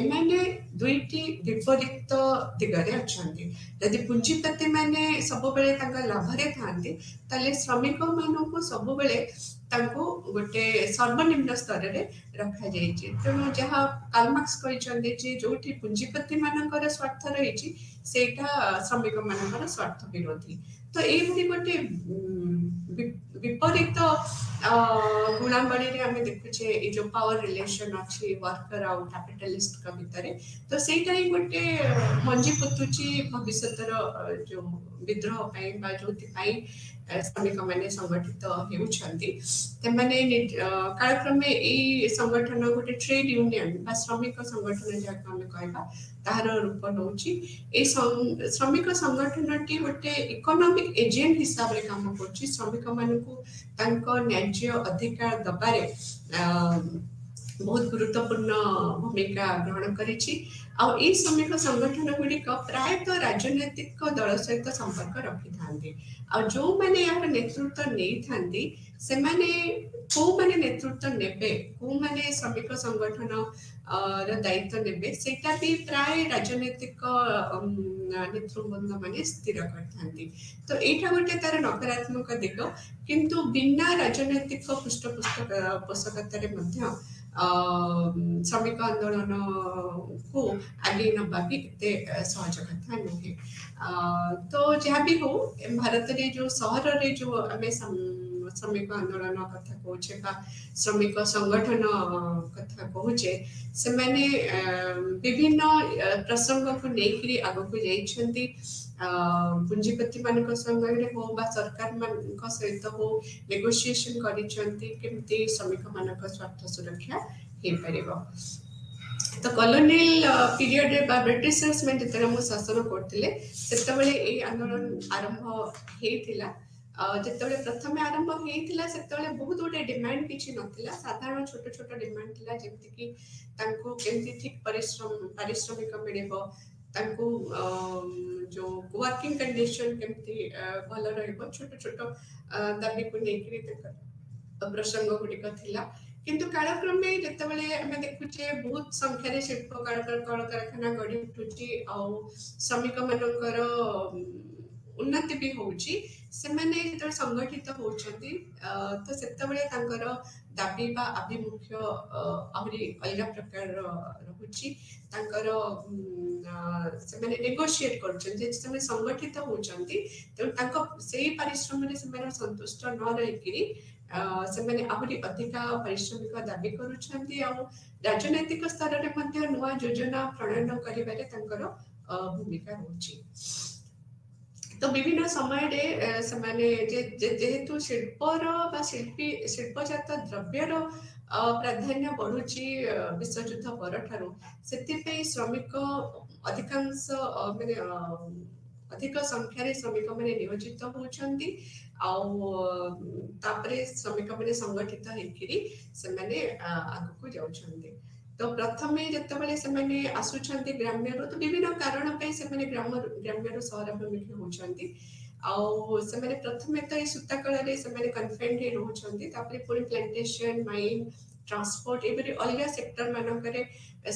ଏମାନେ ଦୁଇଟି ବିପରୀତ ଦିଗରେ ଅଛନ୍ତି। ଯଦି ପୁଞ୍ଜିପତି ମାନେ ସବୁବେଳେ ତାଙ୍କ ଲାଭରେ ଥାନ୍ତି ତାହେଲେ ଶ୍ରମିକ ମାନଙ୍କୁ ସବୁବେଳେ ତାଙ୍କୁ ଗୋଟେ ସର୍ବନିମ୍ନ ସ୍ତରରେ ରଖାଯାଇଛି। ତେଣୁ ଯାହା କାଲମାର୍କ୍ସ କହିଛନ୍ତି ଯେ ଯୋଉଠି ପୁଞ୍ଜିପତି ମାନଙ୍କର ସ୍ୱାର୍ଥ ରହିଛି ସେଇଟା ଶ୍ରମିକ ମାନଙ୍କର ସ୍ୱାର୍ଥ ବିରୋଧୀ। ତ ଏଇଭଳି ଗୋଟେ ବିପରୀତ ଗୁଣାବଳୀରେ ଆମେ ଦେଖୁଛେ ଏଇ ଯୋଉ ପାୱାର ରିଲେସନ ଅଛି ୱାର୍କର ଆଉ କ୍ୟାପିଟାଲିଷ୍ଟଙ୍କ ଭିତରେ। ତ ସେଇଟା ହିଁ ଗୋଟେ ମଞ୍ଜି ପୋତୁଛି ଭବିଷ୍ୟତର ଯୋଉ ବିଦ୍ରୋହ ପାଇଁ ବା ଯୋଉଥିପାଇଁ ଶ୍ରମିକ ମାନେ ସଂଗଠିତ ହେଉଛନ୍ତି। ସେମାନେ କାଳକ୍ରମେ ଏଇ ସଂଗଠନ ଗୋଟେ ଟ୍ରେଡ ୟୁନିୟନ ବା ଶ୍ରମିକ ସଂଗଠନ ଯାହାକୁ ଆମେ କହିବା ତାହାର ରୂପ ନଉଛି। ଏଇ ଶ୍ରମିକ ସଂଗଠନଟି ଗୋଟେ ଇକୋନୋମିକ ଏଜେଣ୍ଟ ହିସାବରେ କାମ କରୁଛି। ଶ୍ରମିକ ମାନଙ୍କୁ ତାଙ୍କ ନ୍ୟାଯ୍ୟ ଅଧିକାର ଦବାରେ ବହୁତ ଗୁରୁତ୍ୱପୂର୍ଣ୍ଣ ଭୂମିକା ଗ୍ରହଣ କରିଛି। ଆଉ ଏଇ ଶ୍ରମିକ ସଂଗଠନ ଗୁଡିକ ପ୍ରାୟତଃ ରାଜନୈତିକ ଦଳ ସହିତ ସମ୍ପର୍କ ରଖିଥାନ୍ତି। ଆଉ ଯୋଉମାନେ ଏହାର ନେତୃତ୍ୱ ନେଇଥାନ୍ତି ସେମାନେ କୋଉମାନେ ନେତୃତ୍ୱ ନେବେ, କୋଉମାନେ ଶ୍ରମିକ ସଂଗଠନ ର ଦାୟିତ୍ୱ ନେବେ ସେଇଟା ବି ପ୍ରାୟ ରାଜନୈତିକ ନେତୃବୃନ୍ଦ ମାନେ ସ୍ଥିର କରିଥାନ୍ତି। ତ ଏଇଟା ଗୋଟେ ତାର ନକାରାତ୍ମକ ଦିଗ। କିନ୍ତୁ ବିନା ରାଜନୈତିକ ପୃଷ୍ଠପୋଷକତାରେ ମଧ୍ୟ ଶ୍ରମିକ ଆନ୍ଦୋଳନକୁ ଆଗେଇ ନବା ବି ଏତେ ସହଜ କଥା ନୁହେଁ। ତ ଯାହା ବି ହଉ ଭାରତରେ ଯୋଉ ସହରରେ ଯୋଉ ଆମେ ଶ୍ରମିକ ଆନ୍ଦୋଳନ କଥା କହୁଛେ ବା ଶ୍ରମିକ ସଂଗଠନ କଥା କହୁଛେ ସେମାନେ ବିଭିନ୍ନ ପ୍ରସଙ୍ଗକୁ ନେଇକରି ଆଗକୁ ଯାଇଛନ୍ତି। ପୁଞ୍ଜିପତି ମାନଙ୍କ ସାଙ୍ଗରେ ହଉ ବା ସରକାର ମାନଙ୍କ ସହିତ ହଉ ନେଗୋସିଏସନ କରିଛନ୍ତି କେମିତି ଶ୍ରମିକ ମାନଙ୍କ ସ୍ୱାର୍ଥ ସୁରକ୍ଷା ହେଇପାରିବ। ତ କଲୋନିଆଲ ପିରିୟଡରେ ବା ବ୍ରିଟିଶର୍ସ ମାନେ ଯେତେବେଳେ ମୁଁ ଶାସନ କରୁଥିଲେ ସେତେବେଳେ ଏଇ ଆନ୍ଦୋଳନ ଆରମ୍ଭ ହେଇଥିଲା। ଯେତେବେଳେ ପ୍ରଥମେ ଆରମ୍ଭ ହେଇଥିଲା ସେତେବେଳେ ବହୁତ ଗୋଟେ ଡିମାଣ୍ଡ କିଛି ନଥିଲା, ସାଧାରଣ ଛୋଟ ଛୋଟ ଡିମାଣ୍ଡ ଥିଲା ଯେମିତିକି ତାଙ୍କୁ କେମିତି ଠିକ ପାରିଶ୍ରମିକ ମିଳିବ, ତାଙ୍କୁ ଯୋଉ ୱାର୍କିଂ କଣ୍ଡିସନ କେମିତି ଭଲ ରହିବ, ଛୋଟ ଛୋଟ ଦାବିକୁ ନେଇକରି ପ୍ରସଙ୍ଗ ଗୁଡିକ ଥିଲା। କିନ୍ତୁ କାଳକ୍ରମେ ଯେତେବେଳେ ଆମେ ଦେଖୁଛେ ବହୁତ ସଂଖ୍ୟାରେ ଶିଳ୍ପ କଳକାରଖାନା ଗଢି ଉଠୁଛି ଆଉ ଶ୍ରମିକ ମାନଙ୍କର ଉନ୍ନତି ବି ହଉଛି, ସେମାନେ ଯେତେବେଳେ ସଂଗଠିତ ହଉଛନ୍ତି ତ ସେତେବେଳେ ତାଙ୍କର ଦାବି ବା ଆଭିମୁଖ୍ୟ ଆହୁରି ଅଲଗା ପ୍ରକାରର ରହୁଛି। ତାଙ୍କର ସେମାନେ ନେଗୋସିଏଟ କରୁଛନ୍ତି, ସେମାନେ ସଂଗଠିତ ହଉଛନ୍ତି, ତେଣୁ ତାଙ୍କ ସେଇ ପାରିଶ୍ରମରେ ସେମାନେ ସନ୍ତୁଷ୍ଟ ନ ରହିକିରି ସେମାନେ ଆହୁରି ଅଧିକା ପାରିଶ୍ରମିକ ଦାବି କରୁଛନ୍ତି ଆଉ ରାଜନୈତିକ ସ୍ତରରେ ମଧ୍ୟ ନୂଆ ଯୋଜନା ପ୍ରଣୟନ କରିବାରେ ତାଙ୍କର ଭୂମିକା ରହୁଛି। ତ ବିଭିନ୍ନ ସମୟରେ ସେମାନେ ଯେହେତୁ ଶିଳ୍ପର ବା ଶିଳ୍ପଜାତ ଦ୍ରବ୍ୟର ପ୍ରାଧାନ୍ୟ ବଢୁଛି ବିଶ୍ୱଯୁଦ୍ଧ ପରଠାରୁ, ସେଥିପାଇଁ ଶ୍ରମିକ ଅଧିକାଂଶ ମାନେ ଅଧିକ ସଂଖ୍ୟାରେ ଶ୍ରମିକ ମାନେ ନିୟୋଜିତ ହଉଛନ୍ତି ଆଉ ତାପରେ ଶ୍ରମିକ ମାନେ ସଂଗଠିତ ହେଇକିରି ସେମାନେ ଆଗକୁ ଯାଉଛନ୍ତି। ତ ପ୍ରଥମେ ଯେତେବେଳେ ସେମାନେ ଆସୁଛନ୍ତି ଗ୍ରାମ୍ୟରୁ, ତ ବିଭିନ୍ନ କାରଣ ପାଇଁ ସେମାନେ ଗ୍ରାମ୍ୟରୁ ସହରାଭିମୁଖୀ ହଉଛନ୍ତି ଆଉ ସେମାନେ ପ୍ରଥମେ ତ ଏଇ ସୂତା କଳରେ ସେମାନେ କନଫାଇନ୍ଡ ହେଇ ରହୁଛନ୍ତି, ତାପରେ ପୁଣି ପ୍ଲାଣ୍ଟେସନ, ମାଇନ, ଟ୍ରାନ୍ସପୋର୍ଟ ଏପରି ଅଲଗା ସେକ୍ଟର ମାନଙ୍କରେ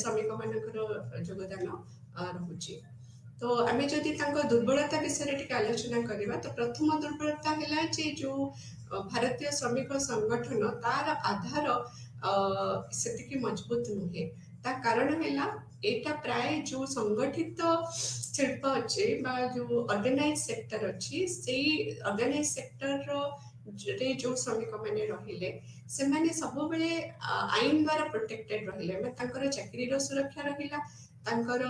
ଶ୍ରମିକ ମାନଙ୍କର ଯୋଗଦାନ ରହୁଛି। ତ ଆମେ ଯଦି ତାଙ୍କ ଦୁର୍ବଳତା ବିଷୟରେ ଟିକେ ଆଲୋଚନା କରିବା, ତ ପ୍ରଥମ ଦୁର୍ବଳତା ହେଲା ଯେ ଯୋଉ ଭାରତୀୟ ଶ୍ରମିକ ସଂଗଠନ ତାର ଆଧାର ସେତିକି ମଜବୁତ ନୁହେଁ। ତା କାରଣ ହେଲା ଏଇଟା ପ୍ରାୟ ଯୋଉ ସଂଗଠିତ ଶିଳ୍ପ ଅଛି ବା ଯୋଉ ଅର୍ଗାନାଇଜ ସେକ୍ଟର ଅଛି, ସେଇ ଅର୍ଗାନାଇଜ ସେକ୍ଟରର ଯୋଉ ଶ୍ରମିକ ମାନେ ରହିଲେ ସେମାନେ ସବୁବେଳେ ଆଇନ ଦ୍ୱାରା ପ୍ରୋଟେକ୍ଟେଡ ରହିଲେ, ମାନେ ତାଙ୍କର ଚାକିରିର ସୁରକ୍ଷା ରହିଲା, ତାଙ୍କର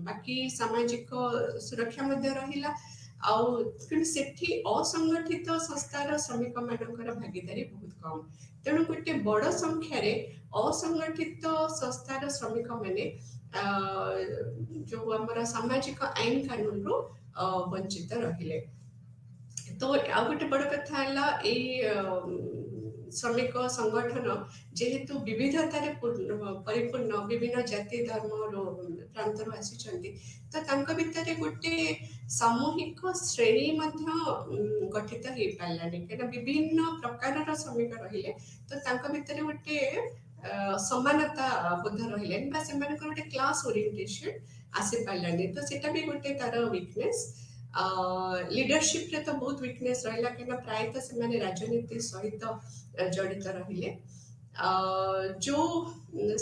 ବାକି ସାମାଜିକ ସୁରକ୍ଷା ମଧ୍ୟ ରହିଲା ଆଉ କିନ୍ତୁ ସେଠି ଅସଂଗଠିତ ସଂସ୍ଥାର ଶ୍ରମିକ ମାନଙ୍କର ଭାଗିଦାରୀ ବହୁତ କମ। ତେଣୁ ଗୋଟେ ବଡ ସଂଖ୍ୟାରେ ଅସଂଗଠିତ ସଂସ୍ଥାର ଶ୍ରମିକ ମାନେ ଯୋଉ ଆମର ସାମାଜିକ ଆଇନ କାନୁନରୁ ବଞ୍ଚିତ ରହିଲେ। ତ ଆଉ ଗୋଟେ ବଡ କଥା ହେଲା ଏଇ ଶ୍ରମିକ ସଂଗଠନ ଯେହେତୁ ବିବିଧତାରେ ପରିପୂର୍ଣ୍ଣ, ବିଭିନ୍ନ ଜାତି ଧର୍ମ ପ୍ରାନ୍ତରୁ ଆସିଛନ୍ତି, ତ ତାଙ୍କ ଭିତରେ ଗୋଟେ ସାମୂହିକ ଶ୍ରେଣୀ ମଧ୍ୟ ଗଠିତ ହେଇପାରିଲାନି, କାହିଁକିନା ବିଭିନ୍ନ ପ୍ରକାରର ଶ୍ରମିକ ରହିଲେ ତ ତାଙ୍କ ଭିତରେ ଗୋଟେ ସମାନତା ବୋଧ ରହିଲାନି ବା ସେମାନଙ୍କର ଗୋଟେ କ୍ଲାସ ଓରିଏଣ୍ଟେସନ ଆସିପାରିଲାନି। ତ ସେଟା ବି ଗୋଟେ ତାର ୱିକନେସ। ଲିଡରସିପ୍ରେ ତ ବହୁତ ୱିକନେସ୍ ରହିଲା, କାହିଁକିନା ପ୍ରାୟତଃ ସେମାନେ ରାଜନୀତି ସହିତ ଜଡ଼ିତ ରହିଲେ। ଯୋଉ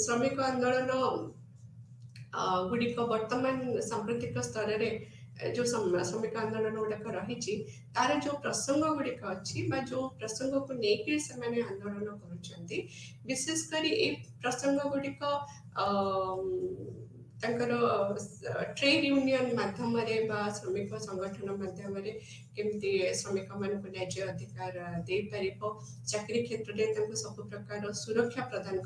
ଶ୍ରମିକ ଆନ୍ଦୋଳନ ଗୁଡ଼ିକ ବର୍ତ୍ତମାନ ସାମ୍ପ୍ରତିକ ସ୍ତରରେ ଯୋଉ ଶ୍ରମିକ ଆନ୍ଦୋଳନ ଗୁଡାକ ରହିଛି, ତାର ଯୋଉ ପ୍ରସଙ୍ଗ ଗୁଡିକ ଅଛି ବା ଯୋଉ ପ୍ରସଙ୍ଗକୁ ନେଇକି ସେମାନେ ଆନ୍ଦୋଳନ କରୁଛନ୍ତି, ବିଶେଷ କରି ଏଇ ପ୍ରସଙ୍ଗ ଗୁଡିକ ତାଙ୍କର ଟ୍ରେଡ୍ ୟୁନିୟନ ମାଧ୍ୟମରେ ବା ଶ୍ରମିକ ସଂଗଠନ ମାଧ୍ୟମରେ କେମିତି ଶ୍ରମିକ ମାନଙ୍କୁ ନ୍ୟାଯ୍ୟ ଅଧିକାର ଦେଇପାରିବ, ଚାକିରୀ କ୍ଷେତ୍ରରେ ତାଙ୍କୁ ସବୁ ପ୍ରକାର ସୁରକ୍ଷା ପ୍ରଦାନ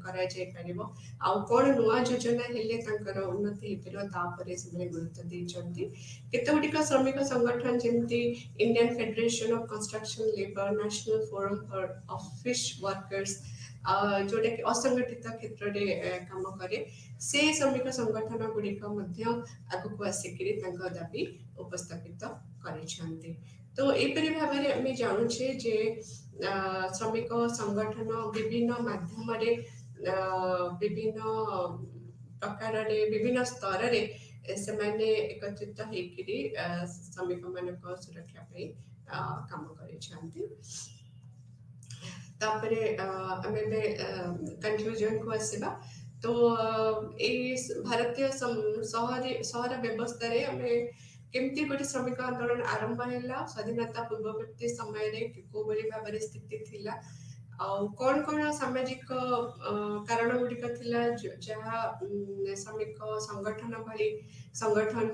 କରାଯାଇ ପାରିବ, ଆଉ କଣ ନୂଆ ଯୋଜନା ହେଲେ ତାଙ୍କର ଉନ୍ନତି ହେଇପାରିବ ତା ଉପରେ ସେମାନେ ଗୁରୁତ୍ୱ ଦେଇଛନ୍ତି। କେତେଗୁଡ଼ିକ ଶ୍ରମିକ ସଂଗଠନ ଯେମିତି Indian federation of construction labour, national forum for office workers, ଯୋଉଟା କି ଅସଂଗଠିତ କ୍ଷେତ୍ରରେ କାମ କରେ, ସେ ଶ୍ରମିକ ସଂଗଠନ ଗୁଡିକ ମଧ୍ୟ ଆଗକୁ ଆସିକିରି ତାଙ୍କ ଦାବି ଉପସ୍ଥାପିତ କରିଛନ୍ତି। ତ ଏପରି ଭାବରେ ଆମେ ଜାଣୁଛେ ଯେ ଶ୍ରମିକ ସଂଗଠନ ବିଭିନ୍ନ ମାଧ୍ୟମରେ ବିଭିନ୍ନ ପ୍ରକାରରେ ବିଭିନ୍ନ ସ୍ତରରେ ସେମାନେ ଏକତ୍ରିତ ହେଇକିରି ଶ୍ରମିକ ମାନଙ୍କ ସୁରକ୍ଷା ପାଇଁ କାମ କରିଛନ୍ତି। ତାପରେ ଆମେ ଏବେ କନକ୍ଲୁଜନକୁ ଆସିବା। ତ ଏଇ ଭାରତୀୟ ସହର ବ୍ୟବସ୍ଥାରେ ଆମେ କେମିତି ଗୋଟେ ଶ୍ରମିକ ଆନ୍ଦୋଳନ ଆରମ୍ଭ ହେଲା, ସ୍ୱାଧୀନତା ପୂର୍ବବର୍ତ୍ତୀ ସମୟରେ କୋଉଭଳି ଭାବରେ ସ୍ଥିତି ଥିଲା, ଆଉ କଣ କଣ ସାମାଜିକ କାରଣ ଗୁଡିକ ଥିଲା ଯାହା ଶ୍ରମିକ ସଂଗଠନ ଭଳି ସଂଗଠନ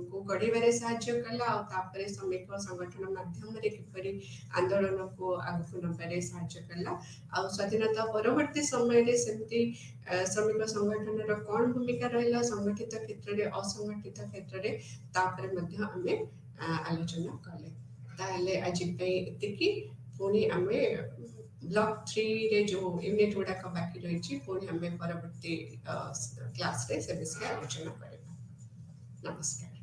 କୁ ଗଢିବାରେ ସାହାଯ୍ୟ କଲା, ଆଉ ତାପରେ ଶ୍ରମିକ ସଂଗଠନ ମାଧ୍ୟମରେ କିପରି ଆନ୍ଦୋଳନକୁ ଆଗକୁ ନବାରେ ସାହାଯ୍ୟ କଲା, ଆଉ ସ୍ୱାଧୀନତା ପରବର୍ତ୍ତୀ ସମୟରେ ସେମିତି ଶ୍ରମିକ ସଂଗଠନର କଣ ଭୂମିକା ରହିଲା ସଂଗଠିତ କ୍ଷେତ୍ରରେ, ଅସଂଗଠିତ କ୍ଷେତ୍ରରେ, ତାପରେ ମଧ୍ୟ ଆମେ ଆଲୋଚନା କଲେ। ତାହେଲେ ଆଜି ପାଇଁ ଏତିକି। ପୁଣି ଆମେ ବ୍ଲକ 3ରେ ଯୋଉ ୟୁନିଟ ଗୁଡାକ ବାକି ରହିଛି, ପୁଣି ଆମେ ପରବର୍ତ୍ତୀ କ୍ଲାସରେ ସେ ବିଷୟରେ ଆଲୋଚନା କରିବା। ନମସ୍କାର।